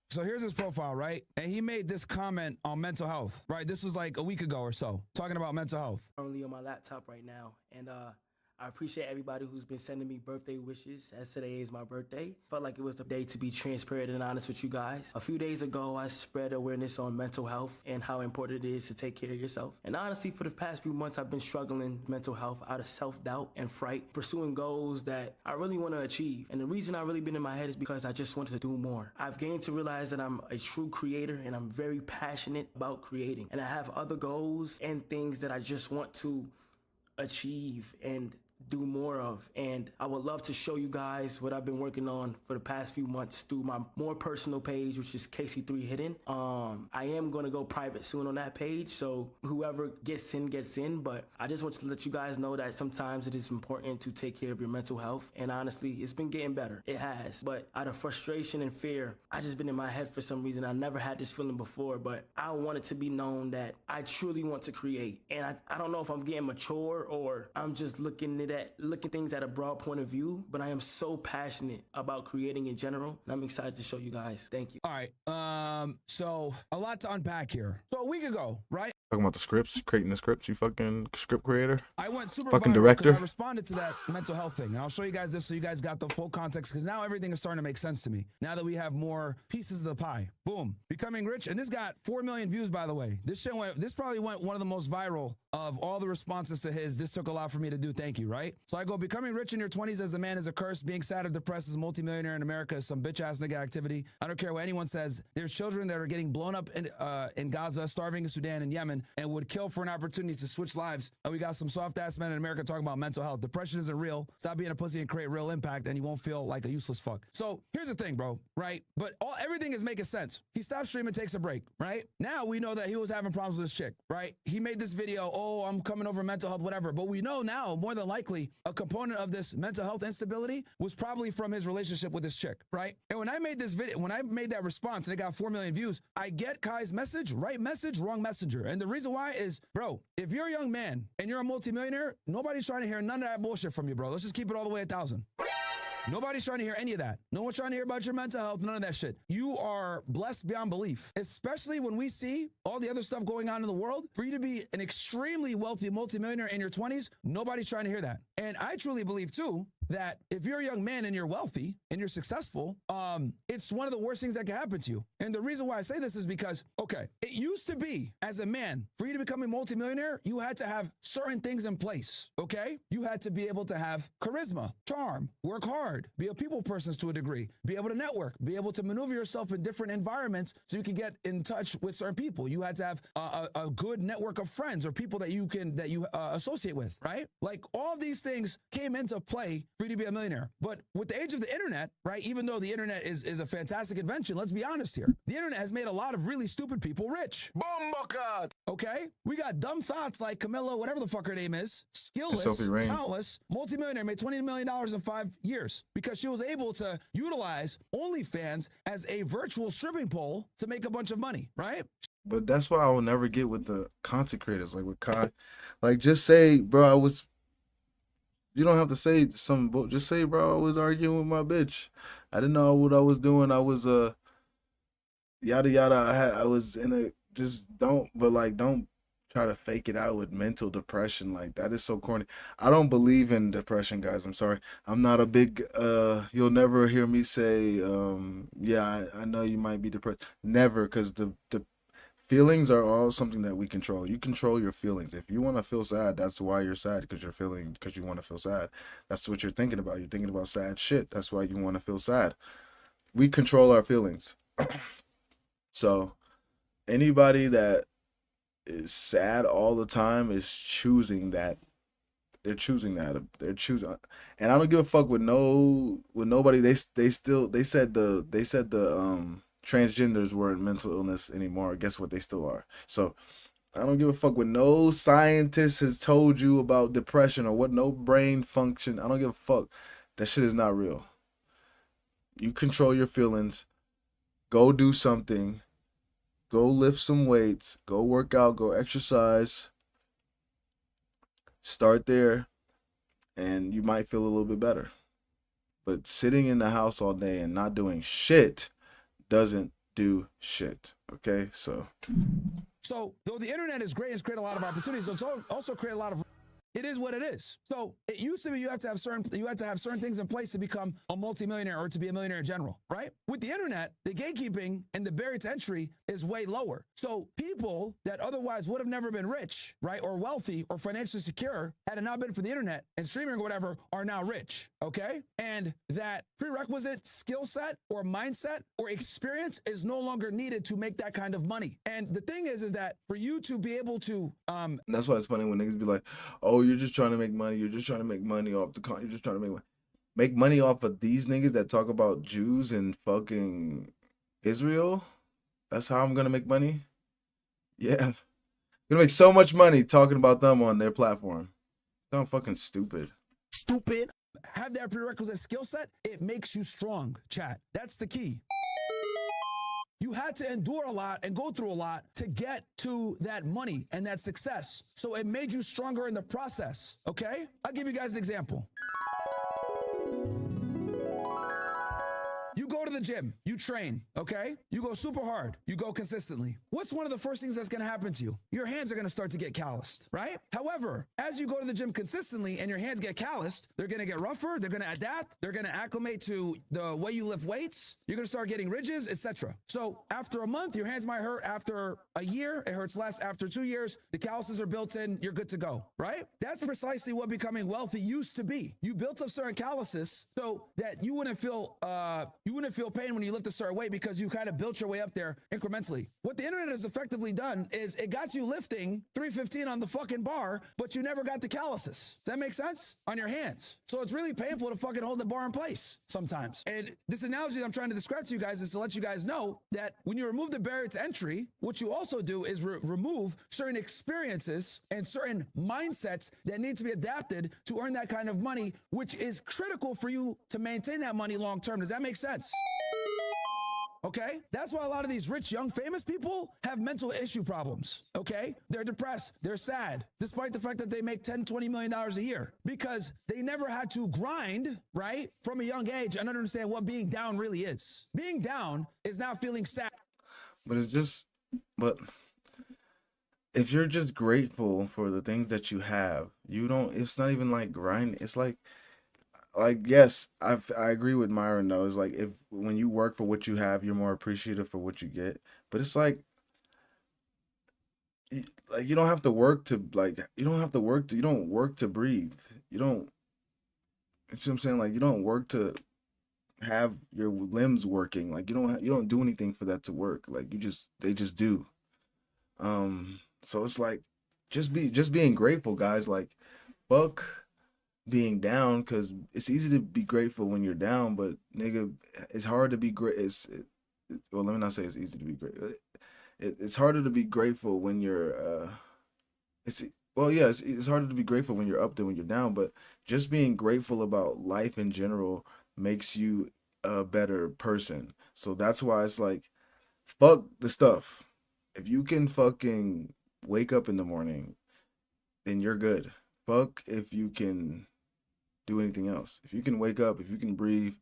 So here's his profile, right? And he made this comment on mental health, right? This was like a week ago or so, talking about mental health. Currently on my laptop right now, and I appreciate everybody who's been sending me birthday wishes, as today is my birthday. Felt like it was the day to be transparent and honest with you guys. A few days ago, I spread awareness on mental health and how important it is to take care of yourself. And honestly, for the past few months, I've been struggling with mental health out of self-doubt and fright, pursuing goals that I really want to achieve. And the reason I've really been in my head is because I just want to do more. I've gained to realize that I'm a true creator and I'm very passionate about creating. And I have other goals and things that I just want to achieve and do more of, and I would love to show you guys what I've been working on for the past few months through my more personal page, which is KC3 Hidden. I am going to go private soon on that page, so whoever gets in, but I just want to let you guys know that sometimes it is important to take care of your mental health, and honestly, it's been getting better. It has, but out of frustration and fear, I just been in my head for some reason. I never had this feeling before, but I want it to be known that I truly want to create, and I don't know if I'm getting mature or I'm just looking at things at a broad point of view, but I am so passionate about creating in general, and I'm excited to show you guys. Thank you. All right. So a lot to unpack here. So a week ago, right? Talking about the scripts, creating the scripts, you fucking script creator. I went super fucking viral director. I responded to that mental health thing, and I'll show you guys this so you guys got the full context, because now everything is starting to make sense to me. Now that we have more pieces of the pie. Boom. Becoming Rich, and this got 4 million views, by the way. This probably went one of the most viral of all the responses to his. This took a lot for me to do. Thank you, right? So I go, becoming rich in your 20s as a man is a curse. Being sad or depressed as a multimillionaire in America is some bitch-ass nigga activity. I don't care what anyone says. There's children that are getting blown up in Gaza, starving in Sudan and Yemen, and would kill for an opportunity to switch lives. And we got some soft-ass men in America talking about mental health. Depression isn't real. Stop being a pussy and create real impact, and you won't feel like a useless fuck. So here's the thing, bro, right? But everything is making sense. He stops streaming, takes a break, right? Now we know that he was having problems with his chick, right? He made this video, oh, I'm coming over mental health, whatever. But we know now, more than likely, a component of this mental health instability was probably from his relationship with his chick, right? And when I made this video, when I made that response and it got 4 million views, I get Kai's message, right message, wrong messenger. And the reason why is, bro, if you're a young man and you're a multimillionaire, nobody's trying to hear none of that bullshit from you, bro. Let's just keep it all the way at 1,000. Nobody's trying to hear any of that. No one's trying to hear about your mental health, none of that shit. You are blessed beyond belief, especially when we see all the other stuff going on in the world. For you to be an extremely wealthy multimillionaire in your 20s, nobody's trying to hear that. And I truly believe too, that if you're a young man and you're wealthy and you're successful, it's one of the worst things that can happen to you. And the reason why I say this is because, okay, it used to be, as a man, for you to become a multimillionaire, you had to have certain things in place, okay? You had to be able to have charisma, charm, work hard, be a people person to a degree, be able to network, be able to maneuver yourself in different environments so you can get in touch with certain people. You had to have a good network of friends or people that you associate with, right? Like all these things came into play for you to be a millionaire. But with the age of the internet, right, even though the internet is a fantastic invention, let's be honest here. The internet has made a lot of really stupid people rich. Bombocad. Okay? We got dumb thoughts like Camilla, whatever the fuck her name is, skillless, talentless, multimillionaire, made $20 million in 5 years because she was able to utilize OnlyFans as a virtual stripping pole to make a bunch of money, right? But that's why I will never get with the content creators, like with Kai. Like, just say, bro, you don't have to say some, just say, bro, I was arguing with my bitch. I didn't know what I was doing. I was, yada, yada. I was in a, don't try to fake it out with mental depression. Like, that is so corny. I don't believe in depression, guys. I'm sorry. I'm not a big, you'll never hear me say, yeah, I know you might be depressed. Never, because the feelings are all something that we control. You control your feelings. If you want to feel sad, that's why you're sad, because you want to feel sad. That's what you're thinking about. You're thinking about sad shit. That's why you want to feel sad. We control our feelings. So anybody that is sad all the time is choosing that. They're choosing that. They're choosing, and I don't give a fuck with nobody. They said the transgenders weren't mental illness anymore. Guess what? They still are. So I don't give a fuck what no scientist has told you about depression or what no brain function. I don't give a fuck. That shit is not real. You control your feelings. Go do something. Go lift some weights. Go work out. Go exercise. Start there, and you might feel a little bit better. But sitting in the house all day and not doing shit doesn't do shit. Okay, so though the internet is great, it's created a lot of opportunities, it's also created a lot of It is what it is. So it used to be you had to have certain things in place to become a multimillionaire or to be a millionaire in general, right? With the internet, the gatekeeping and the barrier to entry is way lower. So people that otherwise would have never been rich, right, or wealthy or financially secure had it not been for the internet and streaming or whatever are now rich, okay? And that prerequisite skill set or mindset or experience is no longer needed to make that kind of money. And the thing is that for you to be able to That's why it's funny when niggas be like, "Oh, you're just trying to make money. You're just trying to make money off the con. You're just trying to make money off of these niggas that talk about Jews and fucking Israel. That's how I'm gonna make money. Yeah, I'm gonna make so much money talking about them on their platform. Sound fucking stupid. Have that prerequisite skill set, it makes you strong, chat. That's the key. You had to endure a lot and go through a lot to get to that money and that success. So it made you stronger in the process, okay? I'll give you guys an example. You go to the gym, you train, okay? You go super hard, you go consistently. What's one of the first things that's gonna happen to you? Your hands are gonna start to get calloused, right? However, as you go to the gym consistently and your hands get calloused, they're gonna get rougher, they're gonna adapt, they're gonna acclimate to the way you lift weights, you're gonna start getting ridges, etc. So after a month, your hands might hurt. After a year, it hurts less. After 2 years, the calluses are built in, you're good to go, right? That's precisely what becoming wealthy used to be. You built up certain calluses so that you wouldn't feel pain when you lift a certain weight because you kind of built your way up there incrementally. What the internet has effectively done is it got you lifting 315 on the fucking bar, but you never got the calluses. Does that make sense? On your hands. So it's really painful to fucking hold the bar in place sometimes. And this analogy that I'm trying to describe to you guys is to let you guys know that when you remove the barrier to entry, what you also do is remove certain experiences and certain mindsets that need to be adapted to earn that kind of money, which is critical for you to maintain that money long term. Does that make sense? Okay? That's why a lot of these rich, young, famous people have mental issue problems. Okay? They're depressed. They're sad, despite the fact that they make $10, $20 million a year because they never had to grind, right? From a young age and understand what being down really is. Being down is not feeling sad. But if you're just grateful for the things that you have, it's not even like grind. It's like, yes, I agree with Myron though. It's like when you work for what you have, you're more appreciative for what you get. But it's like you don't have to work to you don't work to breathe. You know what I'm saying? Like you don't work to have your limbs working. Like you don't do anything for that to work. Like they just do. So it's like just being grateful, guys. Like fuck being down, because it's easy to be grateful when you're down, but nigga, it's hard to be great. Well, let me not say it's easy to be great. It's harder to be grateful when you're it's harder to be grateful when you're up than when you're down, but just being grateful about life in general makes you a better person. So that's why it's like fuck the stuff. If you can fucking wake up in the morning, then you're good. Fuck if you can do anything else. If you can wake up, if you can breathe,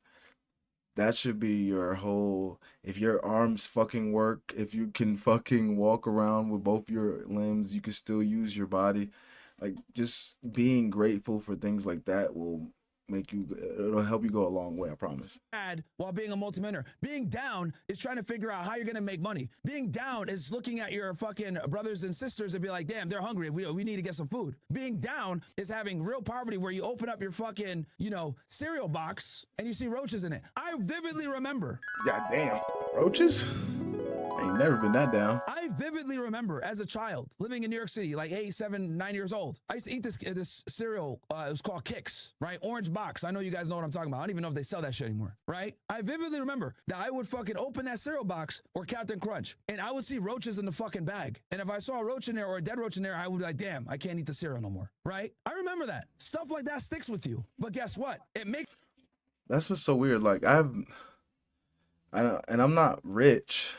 that should be your whole. If your arms fucking work, if you can fucking walk around with both your limbs, you can still use your body. Like just being grateful for things like that it'll help you go a long way, I promise. While being a multimillionaire. Being down is trying to figure out how you're gonna make money. Being down is looking at your fucking brothers and sisters and be like, damn, they're hungry. We need to get some food. Being down is having real poverty where you open up your fucking, cereal box and you see roaches in it. I vividly remember. God damn. Roaches? I ain't never been that down. I vividly remember as a child living in New York City, like 8, 7, 9 years old. I used to eat this cereal. It was called Kix, right? Orange box. I know you guys know what I'm talking about. I don't even know if they sell that shit anymore, right? I vividly remember that I would fucking open that cereal box or Captain Crunch and I would see roaches in the fucking bag. And if I saw a roach in there or a dead roach in there, I would be like, damn, I can't eat the cereal no more, right? I remember that. Stuff like that sticks with you. But guess what? That's what's so weird. Like and I'm not rich.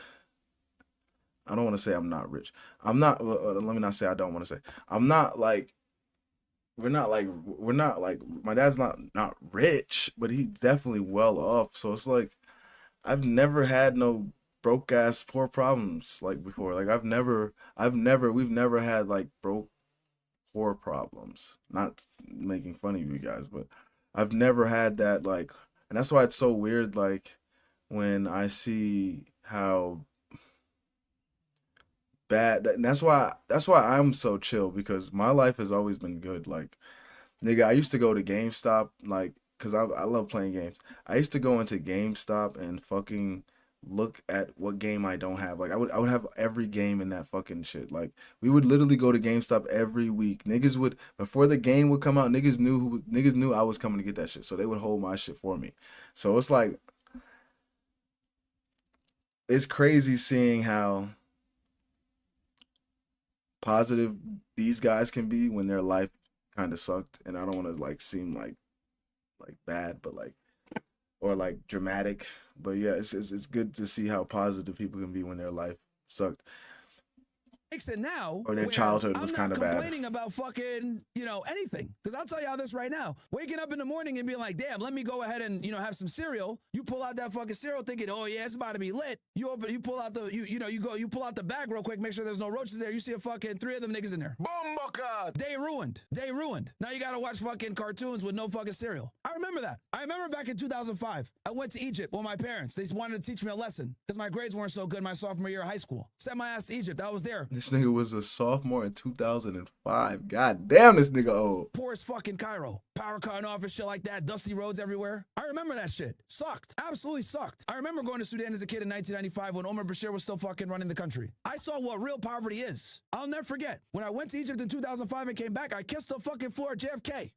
I don't want to say I'm not rich. I'm not. Let me not say I don't want to say. I'm not like. We're not like. My dad's not rich, but he's definitely well off. So it's like, I've never had no broke ass poor problems like before. Like we've never had like broke poor problems. Not making fun of you guys, but I've never had that, like, and that's why it's so weird, like, when I see how bad, and that's why I'm so chill, because my life has always been good. Like, nigga, I used to go to GameStop, like, cause I love playing games. I used to go into GameStop and fucking look at what game I don't have. Like, I would have every game in that fucking shit. Like, we would literally go to GameStop every week. Niggas would, before the game would come out, niggas knew I was coming to get that shit, so they would hold my shit for me. So it's like, it's crazy seeing how positive these guys can be when their life kind of sucked. And I don't want to like seem like bad, but like, or like dramatic, but yeah, it's good to see how positive people can be when their life sucked Makes it now, or their where childhood was I'm kind not of bad. complaining about fucking, anything. Because I'll tell you how this right now. Waking up in the morning and being like, damn, let me go ahead and, have some cereal. You pull out that fucking cereal thinking, oh yeah, it's about to be lit. You pull out you pull out the bag real quick, make sure there's no roaches there. You see a fucking 3 of them niggas in there. Bomba. Day ruined. Now you gotta watch fucking cartoons with no fucking cereal. I remember that. I remember back in 2005, I went to Egypt with my parents. They wanted to teach me a lesson because my grades weren't so good my sophomore year of high school. Sent my ass to Egypt. I was there. This nigga was a sophomore in 2005. God damn, this nigga old. Poor as fucking Cairo. Power cutting off and shit like that. Dusty roads everywhere. I remember that shit. Sucked. Absolutely sucked. I remember going to Sudan as a kid in 1995 when Omar Bashir was still fucking running the country. I saw what real poverty is. I'll never forget. When I went to Egypt in 2005 and came back, I kissed the fucking floor at JFK.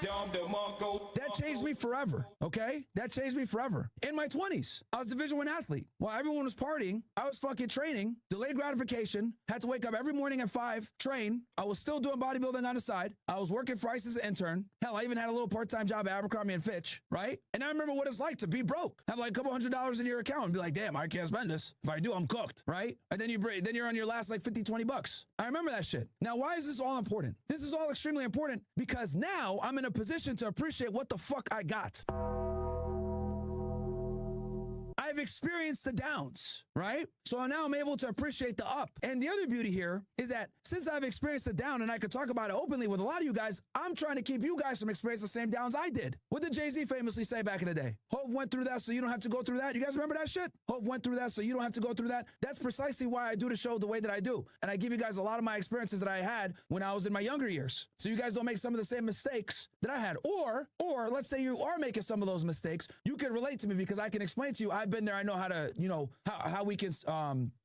That changed me forever, okay? That changed me forever. In my 20s, I was a Division I athlete. While everyone was partying, I was fucking training, delayed gratification, had to wake up every morning at 5, train. I was still doing bodybuilding on the side. I was working for ICE as an intern. Hell, I even had a little part-time job at Abercrombie & Fitch, right? And I remember what it's like to be broke, have like a couple $100s in your account and be like, damn, I can't spend this. If I do, I'm cooked, right? And then you're on your last like 50, 20 bucks. I remember that shit. Now, why is this all important? This is all extremely important because now I'm in a position to appreciate what the fuck I got. I've experienced the downs, right? So now I'm able to appreciate the up. And the other beauty here is that since I've experienced the down and I could talk about it openly with a lot of you guys, I'm trying to keep you guys from experiencing the same downs I did. What did Jay-Z famously say back in the day? Hope went through that so you don't have to go through that. You guys remember that shit? Hope went through that so you don't have to go through that. That's precisely why I do the show the way that I do. And I give you guys a lot of my experiences that I had when I was in my younger years. So you guys don't make some of the same mistakes that I had. Or let's say you are making some of those mistakes, you can relate to me because I can explain to you, I've been there, I know how to, how we can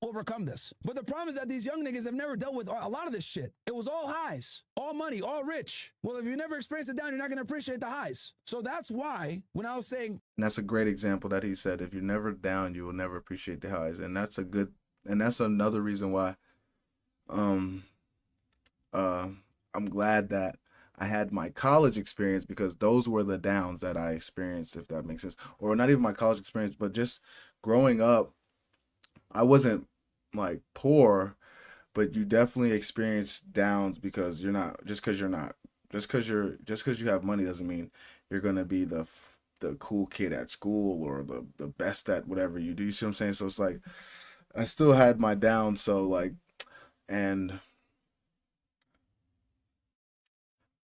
overcome this. But the problem is that these young niggas have never dealt with a lot of this shit. It was all highs, all money, all rich. Well, if you never experienced it down, you're not going to appreciate the highs. So that's why when I was saying, and that's a great example that he said, if you're never down, you will never appreciate the highs. And that's another reason why I'm glad that I had my college experience, because those were the downs that I experienced, if that makes sense. Or not even my college experience, but just growing up, I wasn't like poor, but you definitely experience downs because you're not, just because you have money doesn't mean you're going to be the cool kid at school or the best at whatever you do. You see what I'm saying? So it's like, I still had my downs. So like, and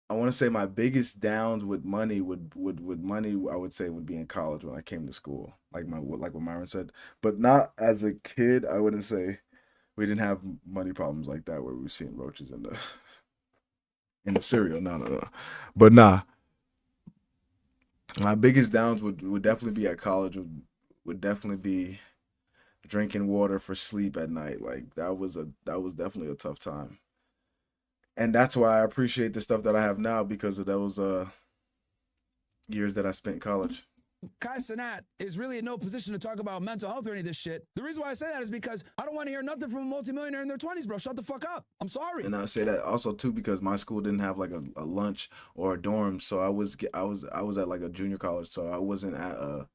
I want to say my biggest downs with money would I would say would be in college when I came to school, like what Myron said, but not as a kid. I wouldn't say we didn't have money problems like that where we were seeing roaches in the cereal. No. But nah, my biggest downs would definitely be at college. Would definitely be drinking water for sleep at night. Like that was definitely a tough time. And that's why I appreciate the stuff that I have now, because of those years that I spent in college. Kai Cenat is really in no position to talk about mental health or any of this shit. The reason why I say that is because I don't want to hear nothing from a multimillionaire in their 20s, bro. Shut the fuck up. I'm sorry. And I say that also too because my school didn't have like a lunch or a dorm, so I was at like a junior college, so I wasn't at a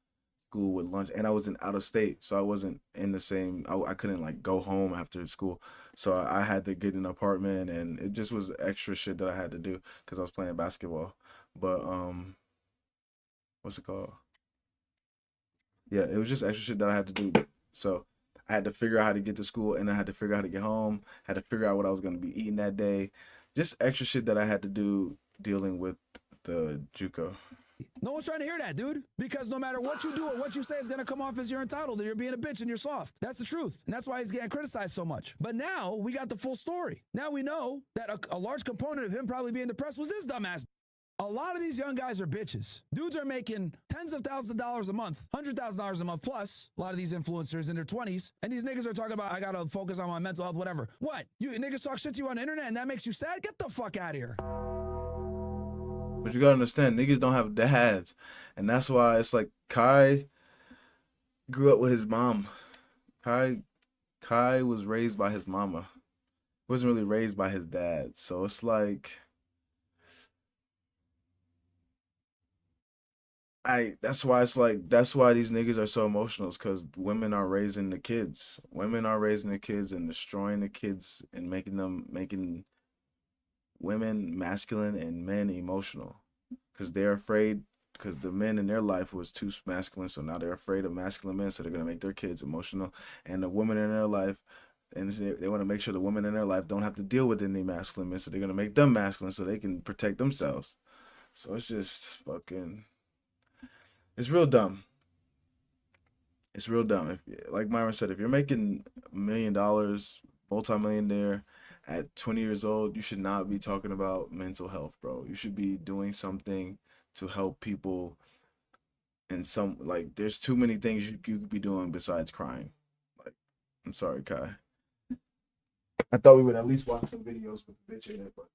school with lunch, and I was in out of state, so I wasn't in the same. I couldn't like go home after school, so I had to get an apartment, and it just was extra shit that I had to do because I was playing basketball. But what's it called? Yeah, it was just extra shit that I had to do. So I had to figure out how to get to school, and I had to figure out how to get home. Had to figure out what I was going to be eating that day. Just extra shit that I had to do dealing with the JUCO. No one's trying to hear that, dude. Because no matter what you do or what you say is going to come off as you're entitled and you're being a bitch and you're soft. That's the truth. And that's why he's getting criticized so much. But now we got the full story. Now we know that a large component of him probably being depressed was this dumbass. A lot of these young guys are bitches. Dudes are making tens of thousands of dollars a month, $100,000 a month plus. A lot of these influencers in their 20s. And these niggas are talking about, I got to focus on my mental health, whatever. What? You niggas talk shit to you on the internet and that makes you sad? Get the fuck out of here. But you gotta understand, niggas don't have dads. And that's why it's like Kai grew up with his mom. Kai was raised by his mama. He wasn't really raised by his dad. So it's like that's why these niggas are so emotional, is because women are raising the kids. Women are raising the kids and destroying the kids and making women masculine and men emotional, because they're afraid, because the men in their life was too masculine, so now they're afraid of masculine men, so they're going to make their kids emotional. And the women in their life, and they want to make sure the women in their life don't have to deal with any masculine men, so they're going to make them masculine so they can protect themselves. So it's just fucking, it's real dumb. It's real dumb. Like Myron said, if you're making $1 million, multi-millionaire, at 20 years old, you should not be talking about mental health, bro. You should be doing something to help people. And there's too many things you could be doing besides crying. Like, I'm sorry, Kai. I thought we would at least watch some videos with the bitch in it, but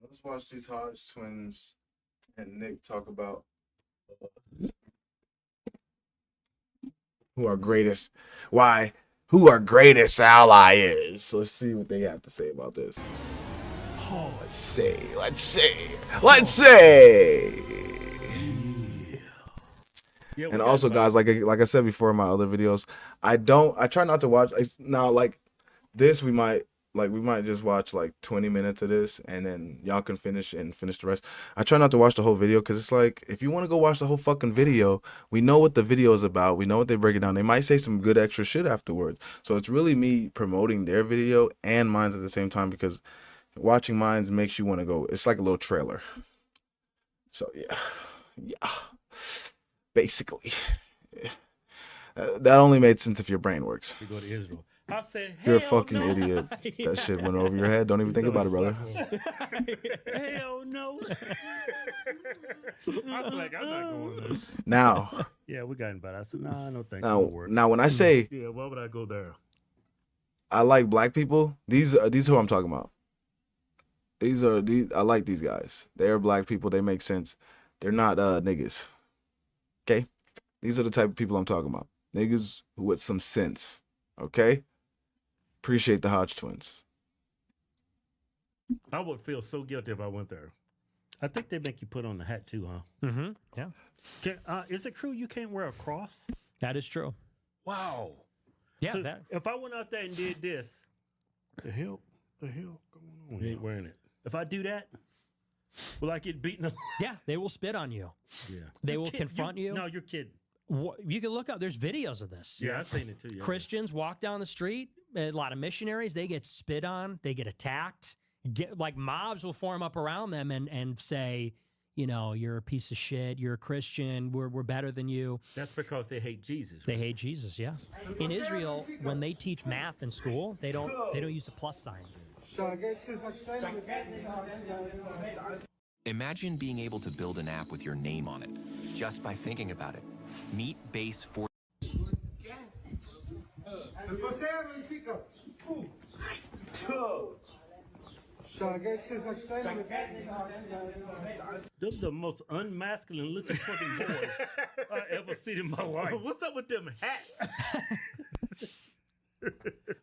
let's watch these Hodge twins and Nick talk about who our greatest who our greatest ally is. Let's see what they have to say about this. Let's say. Yeah, and also, guys, like I said before in my other videos, I try not to watch now. Like this, we might just watch like 20 minutes of this, and then y'all can finish the rest. I try not to watch the whole video, because it's like, if you want to go watch the whole fucking video, we know what the video is about. We know what they break it down. They might say some good extra shit afterwards. So it's really me promoting their video and mine at the same time, because watching mine makes you want to go. It's like a little trailer. So yeah. Basically, that only made sense if your brain works. We go to Israel. I said, you're a fucking idiot. That shit went over your head. Don't even think about it, brother. Hell no. I was like, I'm not going there. Now. Yeah, we got invited. I said, nah, no thanks. Now, when I say, yeah, why would I go there? I like black people. These are who I'm talking about. I like these guys. They are black people. They make sense. They're not niggas. Okay, these are the type of people I'm talking about. Niggas with some sense. Okay, appreciate the Hodge twins. I would feel so guilty if I went there. I think they make you put on the hat too, huh? Mm-hmm. Yeah. Is it true you can't wear a cross? That is true. Wow. Yeah. So if I went out there and did this, the hell going on? You ain't wearing it. If I do that, will I get beaten up? Yeah, they will spit on you. Yeah. They will confront you. No, you're kidding. You can look up. There's videos of this. Yeah, I've seen it too. Yeah. Christians walk down the street. A lot of missionaries, they get spit on. They get attacked. Like mobs will form up around them and say, you know, you're a piece of shit. You're a Christian. We're better than you. That's because they hate Jesus. Right? They hate Jesus. Yeah. In Israel, when they teach math in school, they don't use a plus sign. Imagine being able to build an app with your name on it, just by thinking about it. Meet Base 4. They're the most unmasculine looking fucking boys I ever seen in my life. What's up with them hats?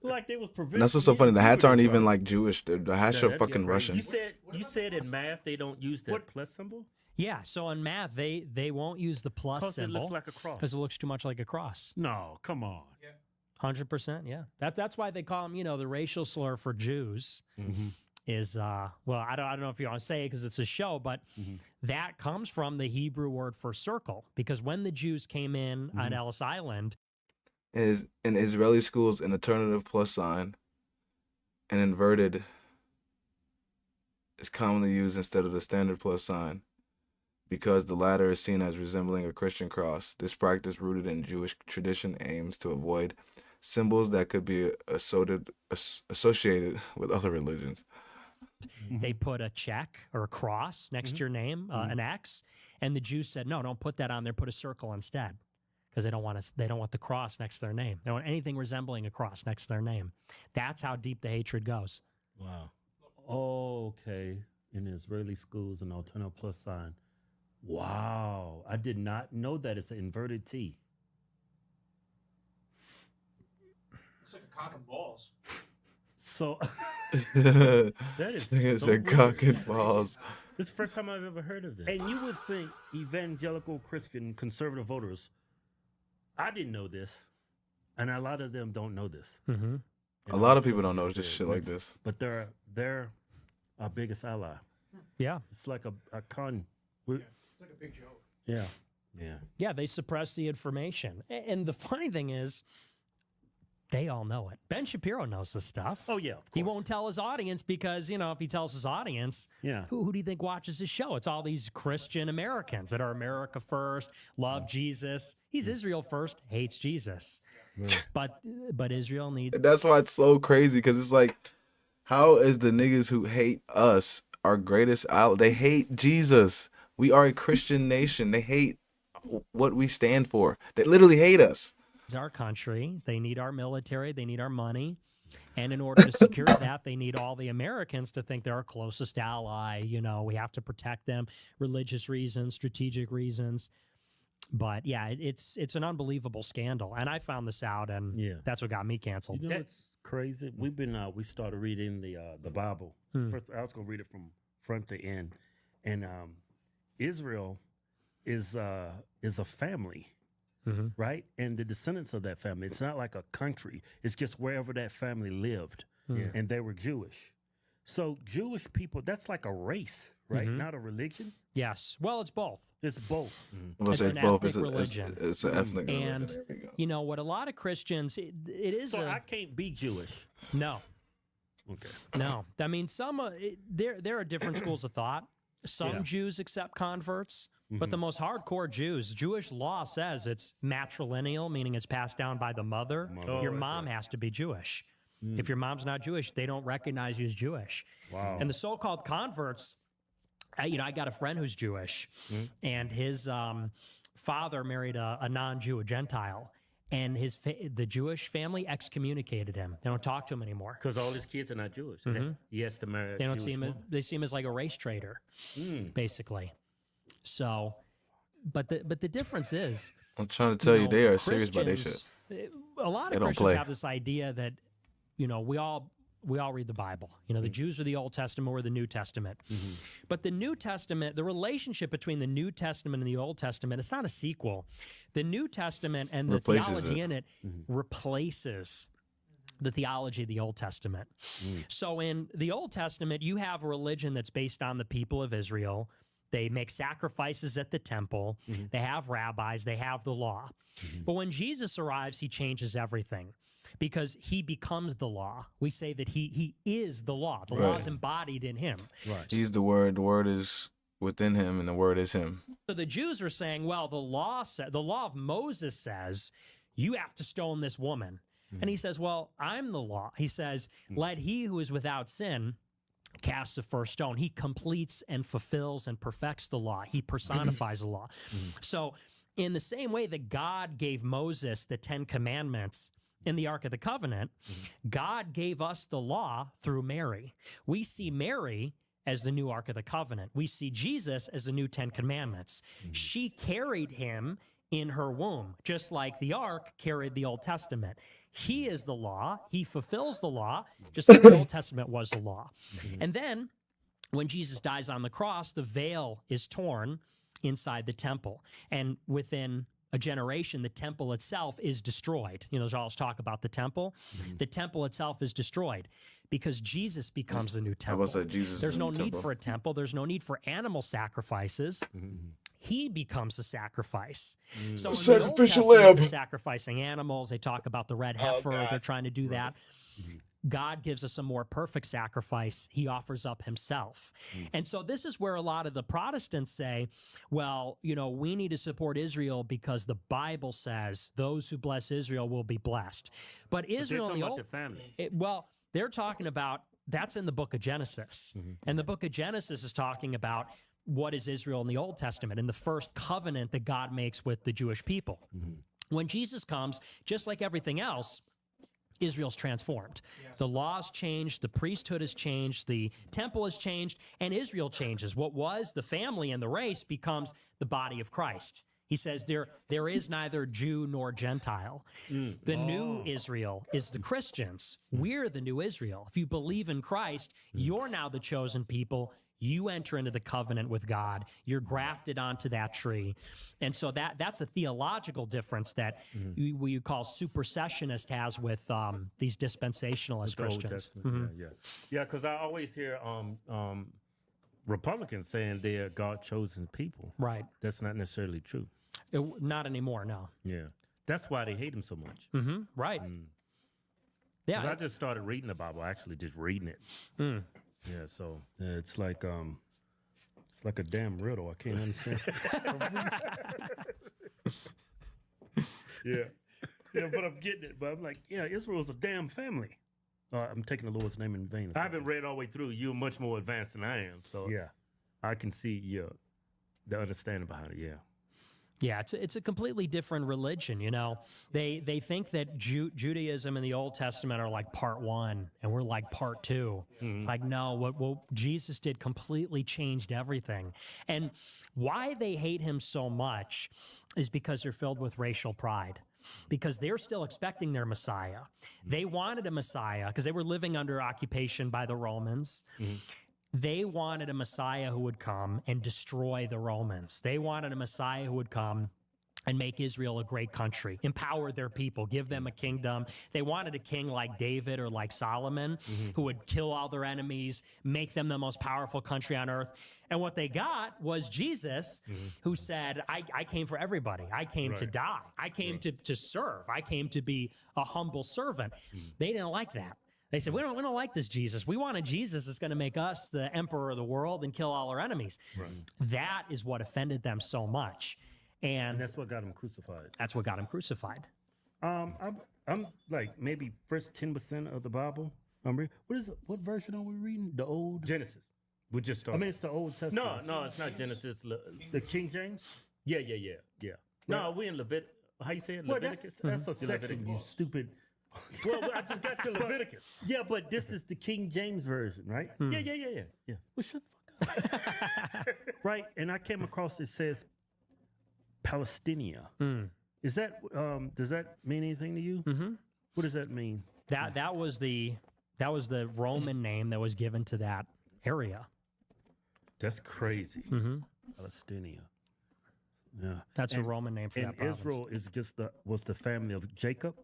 Like they was preventing. And that's what's so funny. The hats aren't even like Jewish. The hats are fucking Russian. You said in math they don't use that plus symbol? Yeah, so in math they won't use the plus 'Cause it symbol. looks like a cross. Because it looks too much like a cross. No, come on. 100%, yeah. That's why they call them, the racial slur for Jews is, well, I don't know if you want to say it because it's a show, but that comes from the Hebrew word for circle. Because when the Jews came in on Ellis Island, Is in Israeli schools an alternative plus sign, an inverted, is commonly used instead of the standard plus sign, because the latter is seen as resembling a Christian cross. This practice, rooted in Jewish tradition, aims to avoid symbols that could be associated with other religions. they put a check or a cross next to your name, an X, and the Jews said, no, don't put that on there, put a circle instead. Because they don't want the cross next to their name. They don't want anything resembling a cross next to their name. That's how deep the hatred goes. Wow. Okay. In Israeli schools, an alternative plus sign. Wow. I did not know that it's an inverted T. Looks like a cock and balls. So that is so a cock and balls. This is the first time I've ever heard of this. And you would think evangelical Christian conservative voters, I didn't know this, and a lot of them don't know this. A lot of people don't know just shit like this. But they're our biggest ally. Yeah. It's like a con. It's like a big joke. Yeah. Yeah. Yeah, they suppress the information. And the funny thing is, they all know it. Ben Shapiro knows this stuff. Oh, yeah, of He won't tell his audience because, if he tells his audience, yeah, who do you think watches his show? It's all these Christian Americans that are America first, love Jesus. He's Israel first, hates Jesus. But Israel needs... That's why it's so crazy, because it's like, how is the niggas who hate us our greatest ally? They hate Jesus. We are a Christian nation. They hate what we stand for. They literally hate us. Our country. They need our military. They need our money. And in order to secure that, they need all the Americans to think they're our closest ally. We have to protect them, religious reasons, strategic reasons. But yeah, it's an unbelievable scandal. And I found this out, and that's what got me canceled. You know what's crazy? We started reading the Bible. First, I was gonna read it from front to end, and Israel is a family. Right? And the descendants of that family, it's not like a country. It's just wherever that family lived. And they were Jewish. So Jewish people, that's like a race, right? Not a religion. Yes. Well, it's both. It's both. It's an both. ethnic religion. It's an ethnic and, religion. What a lot of Christians, it is So I can't be Jewish. No. Okay. No. I mean, there are different schools of thought. Some Jews accept converts, but the most hardcore Jewish law says it's matrilineal, meaning it's passed down by the mother. Your mom has to be Jewish. If your mom's not Jewish, they don't recognize you as Jewish. Wow. And the so-called converts, I got a friend who's Jewish, and his father married a non-Jew, a Gentile. And the Jewish family excommunicated him. They don't talk to him anymore because all his kids are not Jewish. He has to marry. They don't see him. They see him as like a race traitor, basically. So, but the difference is, I'm trying to tell you, they are serious about their shit. A lot of Christians have this idea that, we all read the Bible. The Jews are the Old Testament, we're the New Testament. But the New Testament, the relationship between the New Testament and the Old Testament, it's not a sequel. The New Testament and the theology in it replaces the theology of the Old Testament. So in the Old Testament, you have a religion that's based on the people of Israel. They make sacrifices at the temple. They have rabbis. They have the law. But when Jesus arrives, he changes everything. Because he becomes the law. We say that he is the law. The law is embodied in him. Right. He's the word. The word is within him, and the word is him. So the Jews are saying, well, the law of Moses says you have to stone this woman. And he says, well, I'm the law. He says, let he who is without sin cast the first stone. He completes and fulfills and perfects the law. He personifies the law. So in the same way that God gave Moses the 10 Commandments in the Ark of the Covenant, God gave us the law through Mary. We see Mary as the new Ark of the Covenant. We see Jesus as the new 10 Commandments. She carried him in her womb, just like the Ark carried the Old Testament. He is the law. He fulfills the law, just like the Old Testament was the law. And then when Jesus dies on the cross, the veil is torn inside the temple. And within a generation, the temple itself is destroyed. You know, there's always talk about the temple. The temple itself is destroyed because Jesus becomes the new temple. There's no need for a temple. There's no need for animal sacrifices. He becomes the sacrifice. So in the Old Testament, they're sacrificing animals. They talk about the red heifer. They're trying to do that. God gives us a more perfect sacrifice. He offers up himself. And so this is where a lot of the Protestants say, well, you know, we need to support Israel because the Bible says those who bless Israel will be blessed. But Israel, they're talking about the family. well, they're talking about, that's in the book of Genesis. And the book of Genesis is talking about what is Israel in the Old Testament and the first covenant that God makes with the Jewish people. When Jesus comes, just like everything else, Israel's transformed. The laws changed, the priesthood has changed, the temple has changed, and Israel changes. What was the family and the race becomes the body of Christ. He says there is neither Jew nor Gentile. The new Israel is the Christians. We're the new Israel. If you believe in Christ, you're now the chosen people. You enter into the covenant with God. You're grafted onto that tree. And so that's a theological difference that we call supersessionist has with these dispensationalist Christians. Yeah, because I always hear Republicans saying they are God-chosen people. Right. That's not necessarily true. Not anymore, no. Yeah. That's why they hate him so much. Right. Yeah. 'Cause I just started reading the Bible, actually just reading it. Yeah, so it's like a damn riddle. I can't understand. yeah, but I'm getting it. But I'm like, yeah, Israel's a damn family. I'm taking the Lord's name in vain. I haven't read all the way through. You're much more advanced than I am, so yeah, I can see the understanding behind it. Yeah. Yeah, it's a completely different religion, you know. They think that Judaism and the Old Testament are like part one, and we're like part two. It's like, no, what Jesus did completely changed everything. And why they hate him so much is because they're filled with racial pride. Because they're still expecting their Messiah. They wanted a Messiah because they were living under occupation by the Romans. They wanted a Messiah who would come and destroy the Romans. They wanted a Messiah who would come and make Israel a great country, empower their people, give them a kingdom. They wanted a king like David or like Solomon who would kill all their enemies, make them the most powerful country on earth. And what they got was Jesus, who said, I came for everybody. I came to die. I came to serve. I came to be a humble servant. They didn't like that. They said, we don't like this Jesus. We want a Jesus that's going to make us the emperor of the world and kill all our enemies. That is what offended them so much. And that's what got him crucified. That's what got him crucified. I'm like maybe first 10% of the Bible. What version are we reading? The old Genesis. We just started. I mean, it's the Old Testament. No, it's not Genesis. The King James. Yeah. No, we in Leviticus. How you say it? Leviticus. That's a section. You stupid. Well, I just got to Leviticus. Yeah, but this is the King James version, right? Yeah. Well, shut the fuck up. Right, and I came across it says Palestinia. Is that does that mean anything to you? What does that mean? That was the Roman name that was given to that area. That's crazy. Palestinia. Yeah, that's a Roman name for that province. Israel is was the family of Jacob.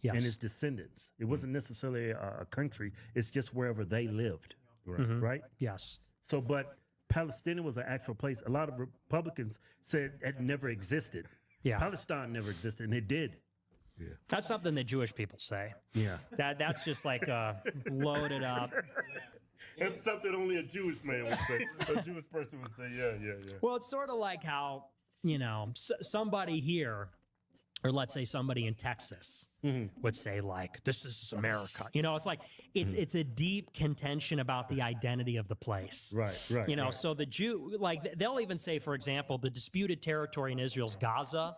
Yes. And his descendants. It wasn't necessarily a country. It's just wherever they lived, right? Yes. So, but Palestine was an actual place. A lot of Republicans said it never existed. Yeah. Palestine never existed, and it did. Yeah. That's something that Jewish people say. Yeah. That's just like loaded up. That's something only a Jewish man would say. A Jewish person would say, yeah. Well, it's sort of like how, you know, somebody here or let's say somebody in Texas would say like, this is America. You know, it's like, it's a deep contention about the identity of the place. Right. You know, so the Jew, like they'll even say, for example, the disputed territory in Israel's Gaza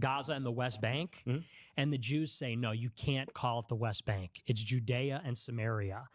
and the West Bank. And the Jews say, no, you can't call it the West Bank. It's Judea and Samaria.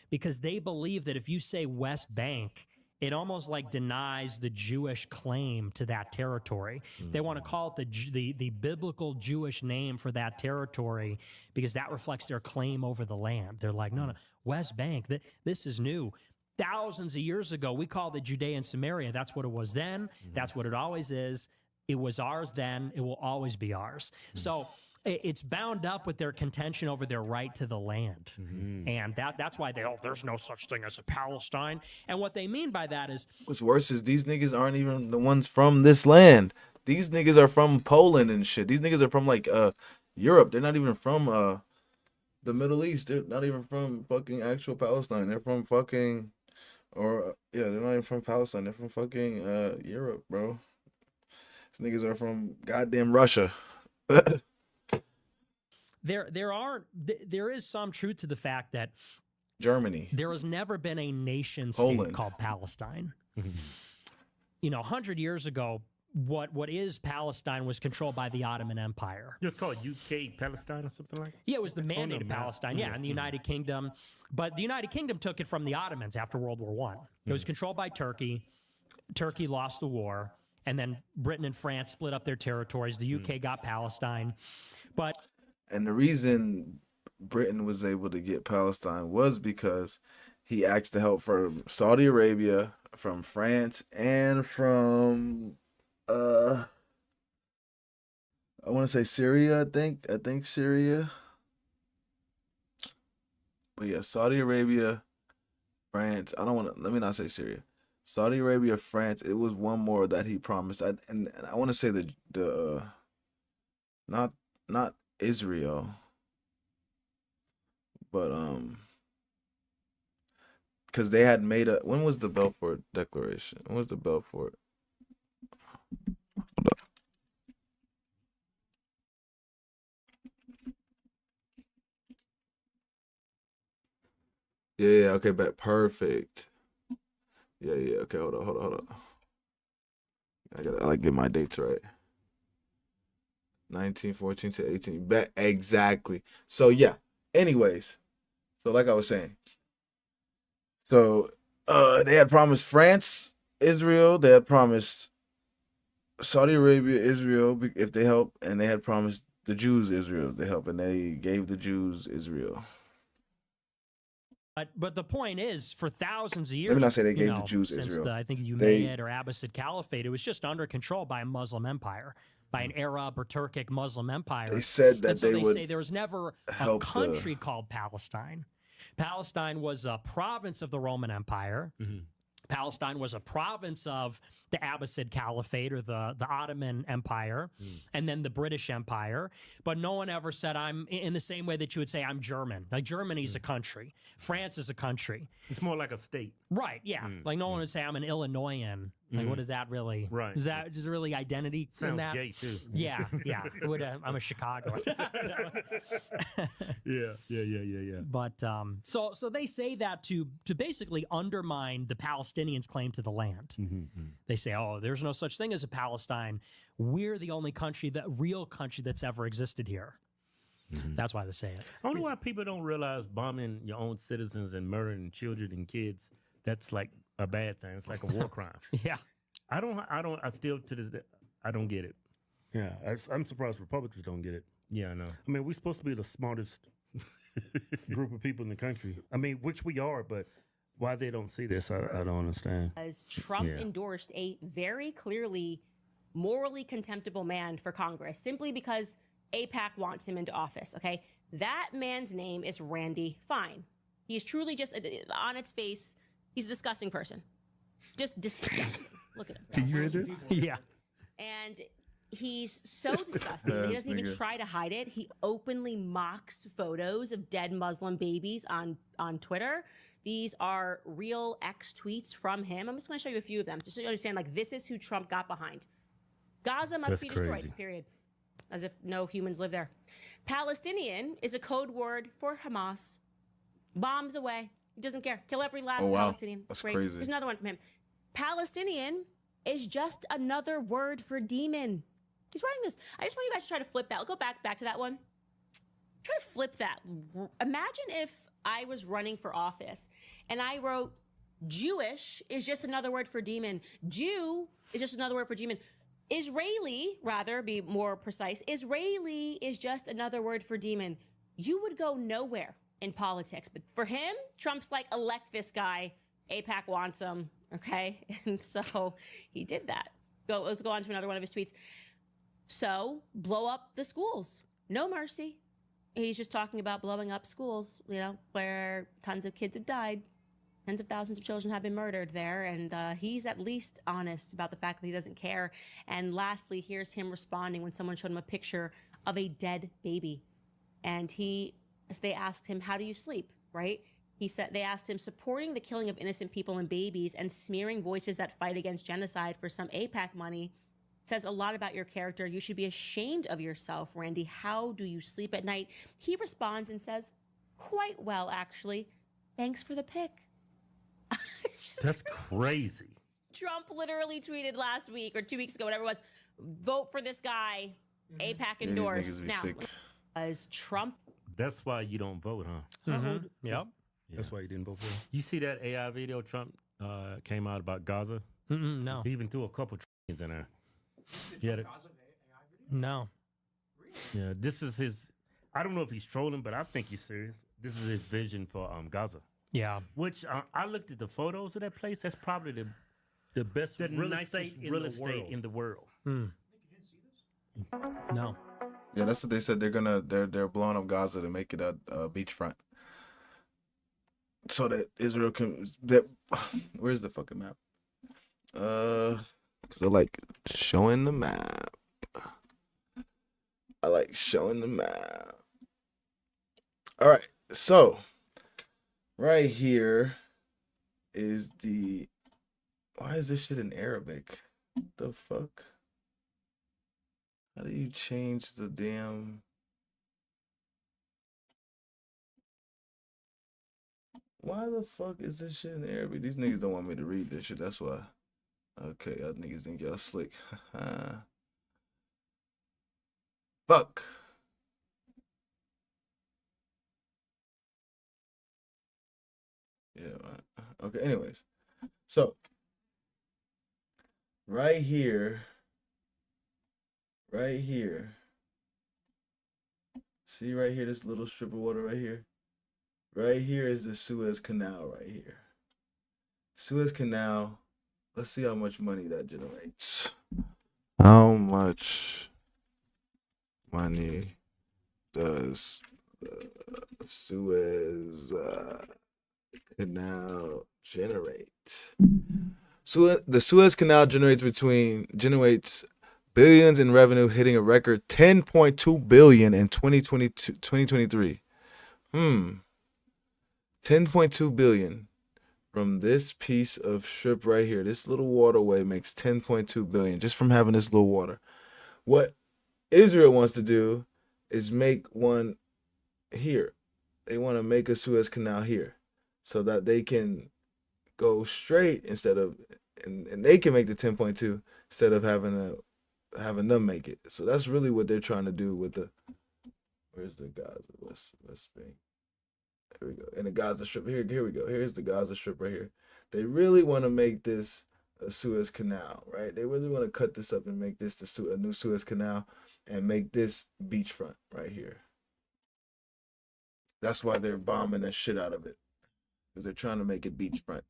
Because they believe that if you say West Bank, it almost like denies the Jewish claim to that territory. They want to call it the biblical Jewish name for that territory because that reflects their claim over the land. They're like, no, West Bank, this is new. Thousands of years ago, we called it Judea and Samaria. That's what it was then. That's what it always is. It was ours then. It will always be ours. So it's bound up with their contention over their right to the land. And that's why there's no such thing as a Palestine. And what they mean by that is... What's worse is these niggas aren't even the ones from this land. These niggas are from Poland and shit. These niggas are from, like, Europe. They're not even from the Middle East. They're not even from fucking actual Palestine. They're from fucking... they're not even from Palestine. They're from fucking Europe, bro. These niggas are from goddamn Russia. There is some truth to the fact that Germany. There has never been a nation Poland. state called Palestine. You know, 100 years ago, what is Palestine was controlled by the Ottoman Empire. It's called UK Palestine or something like that? Yeah, it was the Mandate of Palestine, and the United Kingdom. But the United Kingdom took it from the Ottomans after World War I. It was controlled by Turkey. Turkey lost the war, and then Britain and France split up their territories. The UK got Palestine. And the reason Britain was able to get Palestine was because he asked the help from Saudi Arabia, from France, and from I want to say Syria, I think Syria. But yeah, Saudi Arabia, France. Let me not say Syria. Saudi Arabia, France. It was one more that he promised. And I want to say not Israel, but because they had made when was the Balfour Declaration? When was the Balfour? Yeah, okay, but perfect. Yeah, okay, hold on. I gotta get my dates right. 1914 to 18. Bet exactly. So yeah. Anyways, so like I was saying, so they had promised France, Israel. They had promised Saudi Arabia, Israel if they help, and they had promised the Jews Israel if they help, and they gave the Jews Israel. But the point is, for thousands of years, let me not say they gave the Jews since Israel. I think the Umayyad or Abbasid Caliphate, it was just under control by a Muslim empire, by an Arab or Turkic Muslim empire. They said that they would say there was never a country called Palestine. Palestine was a province of the Roman Empire. Palestine was a province of the Abbasid Caliphate or the Ottoman Empire, and then the British Empire. But no one ever said, I'm in the same way that you would say I'm German. Like Germany's a country. France is a country. It's more like a state. Right, yeah. Like no one would say I'm an Illinoisan. Like what is that really? Right. Is that just really identity Sounds in that? gay too. Yeah. I'm a Chicagoan. Yeah. But so they say that to basically undermine the Palestinians' claim to the land. They say, oh, there's no such thing as a Palestine. We're the only country, real country that's ever existed here. That's why they say it. I wonder why people don't realize bombing your own citizens and murdering children and kids, that's like a bad thing. It's like a war crime. Yeah. I still to this day, I don't get it. Yeah. I'm surprised Republicans don't get it. Yeah, I know. I mean, we're supposed to be the smartest group of people in the country. I mean, which we are, but why they don't see this, I don't understand. As Trump endorsed a very clearly morally contemptible man for Congress simply because AIPAC wants him into office, okay? That man's name is Randy Fine. He's truly just, on its face, he's a disgusting person. Just disgusting. Look at him. Can you hear this? Yeah. And he's so disgusting that he doesn't even try to hide it. He openly mocks photos of dead Muslim babies on Twitter. These are real X tweets from him. I'm just going to show you a few of them, just so you understand, like, this is who Trump got behind. Gaza must be destroyed, period. as if no humans live there. Palestinian is a code word for Hamas. Bombs away. He doesn't care. Kill every last Oh, wow. Palestinian. That's Great. crazy. There's another one from him. Palestinian is just another word for demon. He's writing this. I just want you guys to try to flip that. I'll go back to that one. Try to flip that. Imagine if I was running for office and I wrote Jewish is just another word for demon. Jew is just another word for demon. Israeli, rather, be more precise, Israeli is just another word for demon. You would go nowhere in politics. But for him, Trump's like, elect this guy. AIPAC wants him, okay? And so he did that. Let's go on to another one of his tweets. So, blow up the schools. No mercy. He's just talking about blowing up schools, you know, where tons of kids have died. Tens of thousands of children have been murdered there, and he's at least honest about the fact that he doesn't care. And lastly, here's him responding when someone showed him a picture of a dead baby. And they asked him, how do you sleep, right? They asked him, supporting the killing of innocent people and babies and smearing voices that fight against genocide for some AIPAC money says a lot about your character. You should be ashamed of yourself, Randy. How do you sleep at night? He responds and says, quite well, actually. Thanks for the pic. That's crazy. Trump literally tweeted last week or 2 weeks ago, whatever it was, vote for this guy. AIPAC endorsed. These niggas be sick. As Trump. That's why you don't vote, huh? Yep. Yeah. That's why you didn't vote for him. You see that AI video Trump came out about Gaza? No. He even threw a couple trains in there. No. Yeah, this is his. I don't know if he's trolling, but I think he's serious. This is his vision for Gaza. Yeah. Which I looked at the photos of that place. That's probably the best real estate in the world. No. Yeah, that's what they said. They're blowing up Gaza to make it a beachfront, so that Israel can. Where's the fucking map? Because I like showing the map. All right, so right here is the. Why is this shit in Arabic? The fuck? How do you change the damn? Why the fuck is this shit in Arabic? These niggas don't want me to read this shit. That's why. Okay, y'all niggas think y'all slick. Fuck. Yeah. Okay. Anyways, so right here. See right here, this little strip of water right here. Right here is the Suez Canal right here. Suez Canal. Let's see how much money that generates. How much money does the Suez Canal generate? So the Suez Canal generates billions in revenue, hitting a record $10.2 billion in 2023. 10.2 billion from this piece of strip right here. This little waterway makes 10.2 billion just from having this little water. What Israel wants to do is make one here. They want to make a Suez Canal here so that they can go straight instead of, and they can make the 10.2 instead of having them make it. So that's really what they're trying to do with the, where's the Gaza? West Bank. Here we go. And the Gaza Strip. Here we go. Here's the Gaza Strip right here. They really want to make this a Suez Canal, right? They really want to cut this up and make this a new Suez Canal and make this beachfront right here. That's why they're bombing the shit out of it, because they're trying to make it beachfront.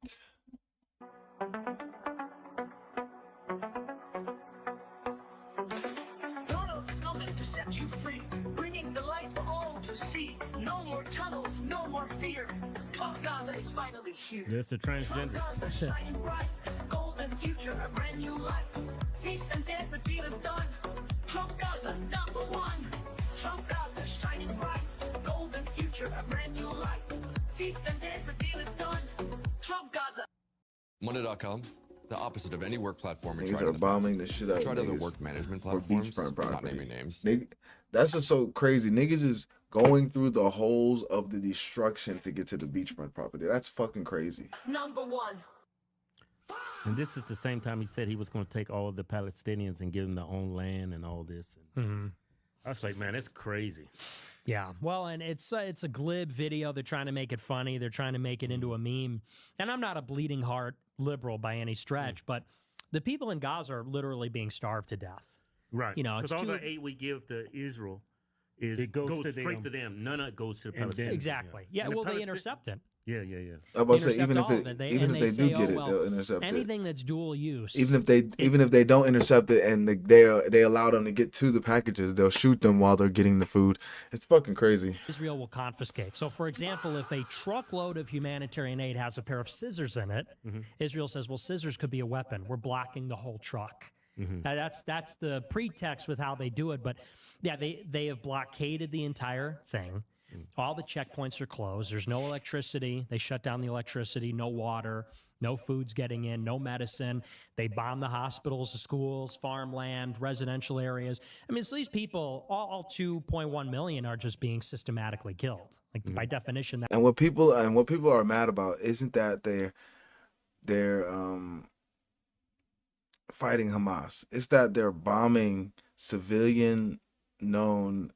You free, bringing the light for all to see. No more tunnels, no more fear. Trump Gaza is finally here. There's the transgender. Trump Gaza shining bright, golden future, a brand new life. Feast and dance, the deal is done. Trump Gaza, #1. Trump Gaza shining bright, golden future, a brand new life. Feast and dance, the deal is done. Trump Gaza. Monday.com The opposite of any work platform we Niggas tried are in the bombing past. the shit out I of tried other niggas work management for platforms, beachfront not property. naming names. That's what's so crazy. Niggas is going through the holes of the destruction to get to the beachfront property. That's fucking crazy. Number 1. And this is the same time he said he was going to take all of the Palestinians and give them their own land and all this. And I was like, man, that's crazy. Yeah, well, and it's a glib video. They're trying to make it funny. They're trying to make it into a meme. And I'm not a bleeding heart liberal by any stretch, but the people in Gaza are literally being starved to death. Right. You know, it's because all too... the aid we give to Israel it goes straight to them. None of it goes to the Palestinians. Exactly. Yeah, well, they intercept it. Yeah. I'm about to say, even if they do get it, they'll intercept it. Anything that's dual use. Even if they don't intercept it and they allow them to get to the packages, they'll shoot them while they're getting the food. It's fucking crazy. Israel will confiscate. So, for example, if a truckload of humanitarian aid has a pair of scissors in it, Israel says, well, scissors could be a weapon. We're blocking the whole truck. That's the pretext with how they do it. But yeah, they have blockaded the entire thing. All the checkpoints are closed. There's no electricity. They shut down the electricity, no water, no food's getting in, no medicine. They bomb the hospitals, the schools, farmland, residential areas. I mean, so these people, all 2.1 million are just being systematically killed. Like by definition. And what people are mad about isn't that they're fighting Hamas. It's that they're bombing civilian known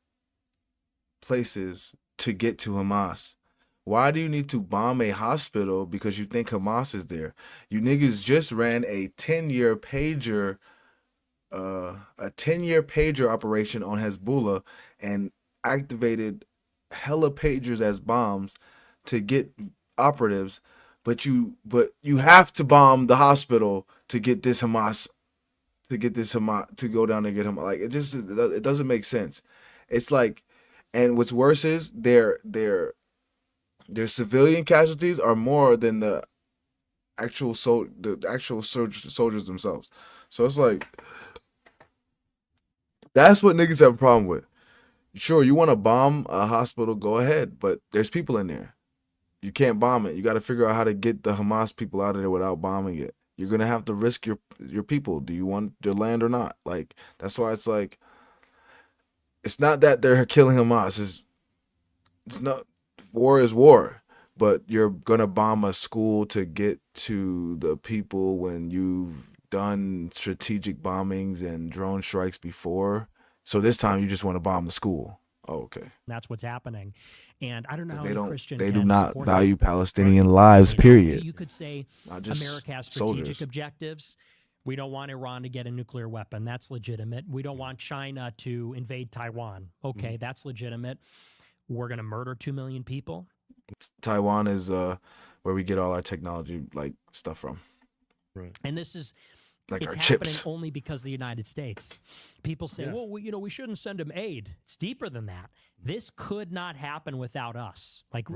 places to get to Hamas. Why do you need to bomb a hospital because you think Hamas is there? You niggas just ran a 10-year pager operation on Hezbollah and activated hella pagers as bombs to get operatives, but you have to bomb the hospital to get this Hamas to go down and get him. Like, it doesn't make sense. It's like, and what's worse is their civilian casualties are more than the actual soldiers themselves. So it's like, that's what niggas have a problem with. Sure, you want to bomb a hospital, go ahead, but there's people in there. You can't bomb it. You got to figure out how to get the Hamas people out of there without bombing it. You're gonna have to risk your people. Do you want your land or not? Like, that's why it's like, it's not that they're killing Hamas. It's not, war is war, but you're gonna bomb a school to get to the people when you've done strategic bombings and drone strikes before. So this time you just want to bomb the school. Oh, okay. That's what's happening. And I don't know how they any don't. Christian They can do not support value that. Palestinian lives. Period. You could say Not just America has strategic soldiers. objectives. We don't want Iran to get a nuclear weapon. That's legitimate. We don't want China to invade Taiwan. Okay, that's legitimate. We're going to murder 2 million people. Taiwan is where we get all our technology like stuff from. Right. And this is like it's our happening chips. only because of the United States. People say, well, we shouldn't send them aid. It's deeper than that. This could not happen without us. Like,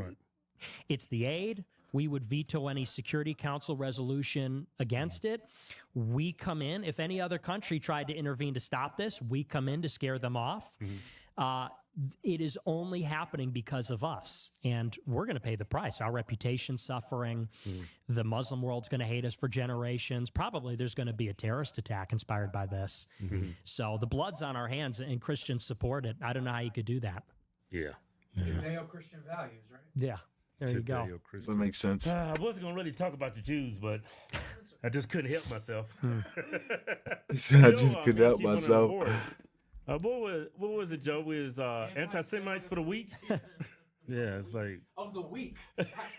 it's the aid. We would veto any Security Council resolution against it. We come in. If any other country tried to intervene to stop this, we come in to scare them off. It is only happening because of us, and we're going to pay the price. Our reputation's suffering. The Muslim world's going to hate us for generations. Probably there's going to be a terrorist attack inspired by this. So the blood's on our hands, and Christians support it. I don't know how you could do that. Yeah. Judeo-Christian values, right? Yeah. There you go. That makes sense. I wasn't going to really talk about the Jews, but I just couldn't help myself. I just couldn't help myself. What was it, Joe? Was anti-Semites for the week? Yeah, it's like Of the week.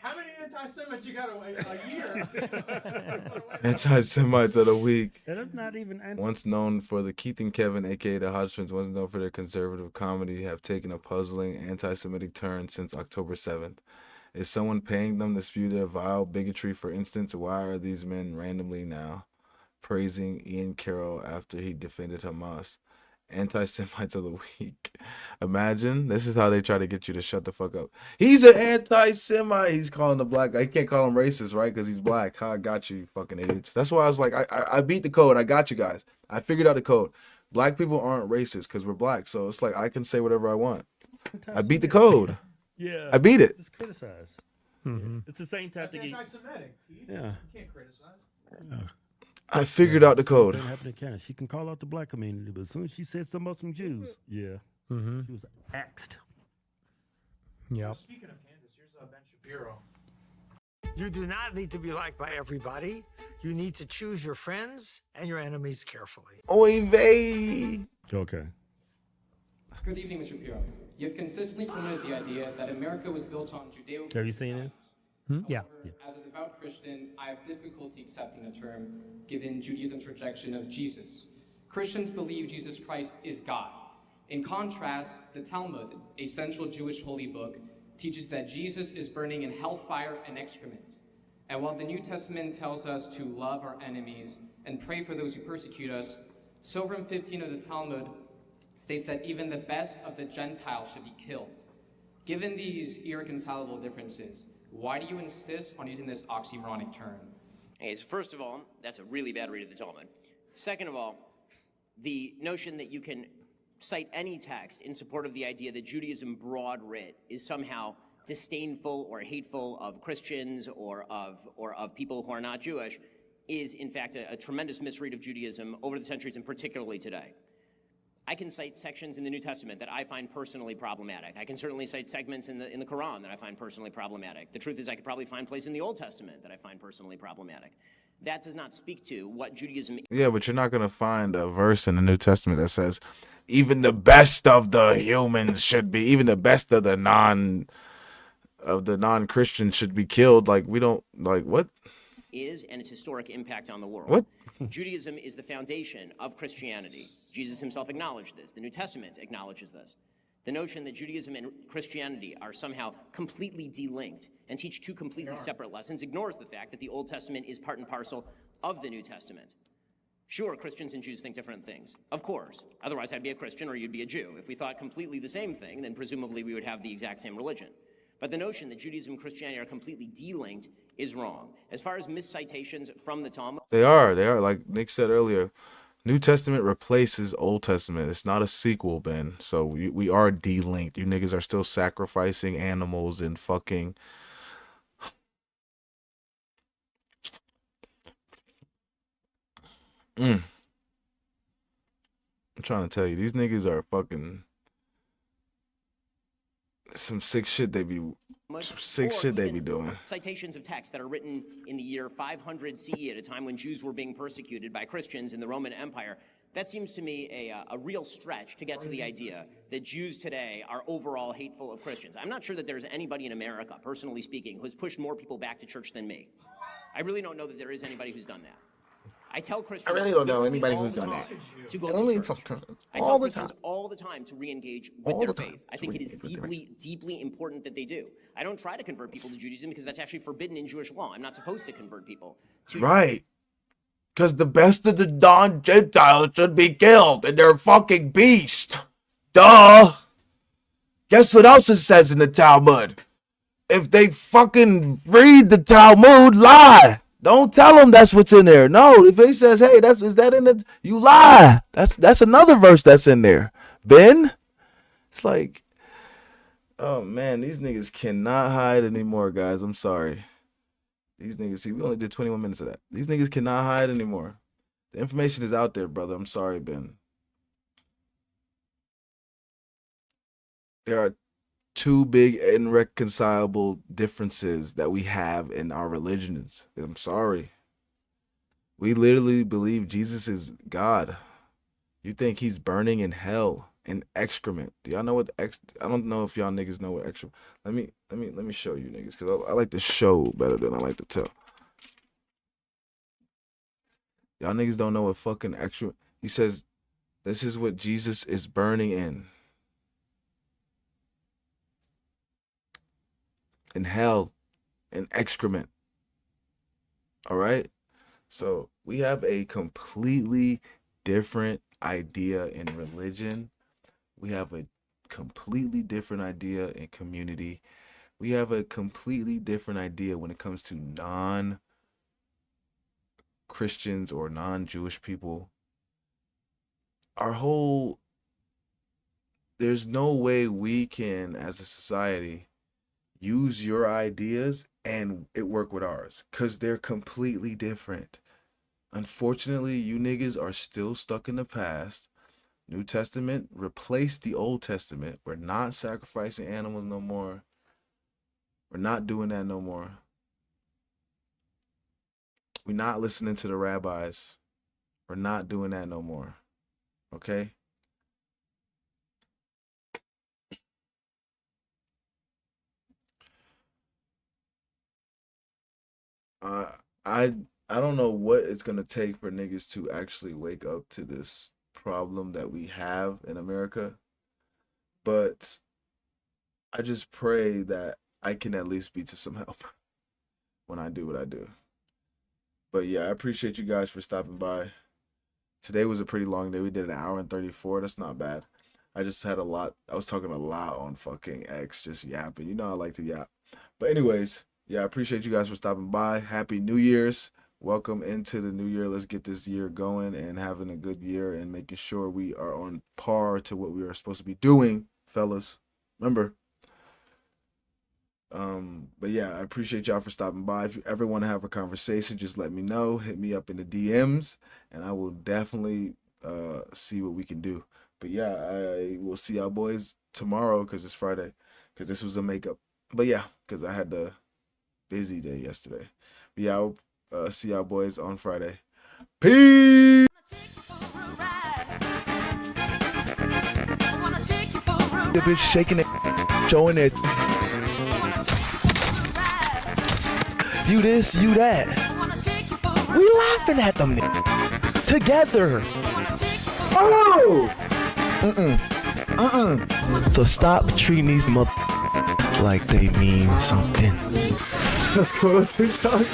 How many anti-Semites you got a year? Anti-Semites of the week. and I'm not even. Once known for the Keith and Kevin, aka the Hodge twins, once known for their conservative comedy, have taken a puzzling anti-Semitic turn since October 7th. Is someone paying them to spew their vile bigotry? For instance, why are these men randomly now praising Ian Carroll after he defended Hamas? Anti-Semites of the week. Imagine, this is how they try to get you to shut the fuck up. He's an anti-Semite. He's calling the black guy. You can't call him racist, right? Because he's black. I got you, fucking idiots. That's why I was like, I beat the code. I got you guys. I figured out the code. Black people aren't racist because we're black. So it's like I can say whatever I want. I beat the code. Yeah, I beat it. Just criticize. Mm-hmm. It's the same That's tactic. anti-Semitic. You Yeah. can't criticize. I figured out the Same code. thing happened to Canada. She can call out the black community, but as soon as she said something about some Jews, yeah, she was axed. Yep. Speaking of Candace, here's Ben Shapiro. You do not need to be liked by everybody. You need to choose your friends and your enemies carefully. Oy vey. Okay. Good evening, Mr. Shapiro. You've consistently promoted the idea that America was built on Judeo. Have you seen this? Yeah. As a devout Christian, I have difficulty accepting the term given Judaism's rejection of Jesus. Christians believe Jesus Christ is God. In contrast, the Talmud, a central Jewish holy book, teaches that Jesus is burning in hellfire and excrement. And while the New Testament tells us to love our enemies and pray for those who persecute us, Sovereign 15 of the Talmud states that even the best of the Gentiles should be killed. Given these irreconcilable differences, why do you insist on using this oxymoronic term? Okay, so first of all, that's a really bad read of the Talmud. Second of all, the notion that you can cite any text in support of the idea that Judaism broad writ is somehow disdainful or hateful of Christians or of people who are not Jewish is in fact a tremendous misread of Judaism over the centuries and particularly today. I can cite sections in the New Testament that I find personally problematic. I can certainly cite segments in the Quran that I find personally problematic. The truth is I could probably find places in the Old Testament that I find personally problematic. That does not speak to what Judaism is. Yeah, but you're not gonna find a verse in the New Testament that says even the best of the humans should be, even the best of the non-Christians should be killed. Like we don't like what? Is and its historic impact on the world. What? Judaism is the foundation of Christianity. Jesus himself acknowledged this. The New Testament acknowledges this. The notion that Judaism and Christianity are somehow completely delinked and teach two completely separate lessons ignores the fact that the Old Testament is part and parcel of the New Testament. Sure, Christians and Jews think different things. Of course. Otherwise, I'd be a Christian or you'd be a Jew. If we thought completely the same thing, then presumably we would have the exact same religion. But the notion that Judaism and Christianity are completely delinked is wrong. As far as miscitations from the Talmud, They are. Like Nick said earlier, New Testament replaces Old Testament. It's not a sequel, Ben. So we are delinked. You niggas are still sacrificing animals and fucking. I'm trying to tell you, these niggas are fucking some sick shit they be doing. citations of texts that are written in the year 500 CE at a time when Jews were being persecuted by Christians in the Roman Empire. That seems to me a real stretch to get to the idea that Jews today are overall hateful of Christians. I'm not sure that there's anybody in America, personally speaking, who's pushed more people back to church than me. I really don't know that there is anybody who's done that. I tell Christians I really don't know literally anybody all who's the done time that. to go Only to it's church. I all tell the Christians time. all the time to re-engage with All their the time faith. I to think it is re-engage with their deeply important that they do. I don't try to convert people to Judaism because that's actually forbidden in Jewish law. I'm not supposed to convert people to Right. Because the best of the non-Gentiles should be killed, and they're fucking beast. Duh. Guess what else it says in the Talmud? If they fucking read the Talmud, lie. Don't tell them that's what's in there. No, if he says, hey, is that in the, you lie. That's another verse that's in there. Ben? It's like, oh man, these niggas cannot hide anymore, guys. I'm sorry. These niggas, see, we only did 21 minutes of that. These niggas cannot hide anymore. The information is out there, brother. I'm sorry, Ben. There are two big irreconcilable differences that we have in our religions. I'm sorry. We literally believe Jesus is God. You think he's burning in hell in excrement. Do y'all know what I don't know if y'all niggas know what excrement. Let me show you niggas, because I like to show better than I like to tell. Y'all niggas don't know what fucking excrement. He says this is what Jesus is burning in hell, in excrement. All right? So we have a completely different idea in religion. We have a completely different idea in community. We have a completely different idea when it comes to non-Christians or non-Jewish people. There's no way we can, as a society, use your ideas and it work with ours, because they're completely different. Unfortunately, you niggas are still stuck in the past. New Testament replaced the Old Testament. We're not sacrificing animals no more. We're not doing that no more. We're not listening to the rabbis. We're not doing that no more. Okay? I don't know what it's gonna take for niggas to actually wake up to this problem that we have in America, but I just pray that I can at least be to some help when I do what I do. But yeah, I appreciate you guys for stopping by. Today was a pretty long day. We did 1 hour and 34. That's not bad. I just had a lot. I was talking a lot on fucking X, just yapping. You know I like to yap. But anyways, yeah, I appreciate you guys for stopping by. Happy New Year's. Welcome into the new year. Let's get this year going and having a good year and making sure we are on par to what we are supposed to be doing, fellas. Remember. But yeah, I appreciate y'all for stopping by. If you ever want to have a conversation, just let me know. Hit me up in the DMs, and I will definitely see what we can do. But yeah, I will see y'all boys tomorrow because it's Friday. Because this was a makeup. But yeah, because I had the busy day yesterday. But yeah, I'll see y'all boys on Friday. Peace! The bitch shaking it, showing it. You this, you that. We laughing at them together. Oh! So stop treating these mother like they mean something. Let's go to TikTok.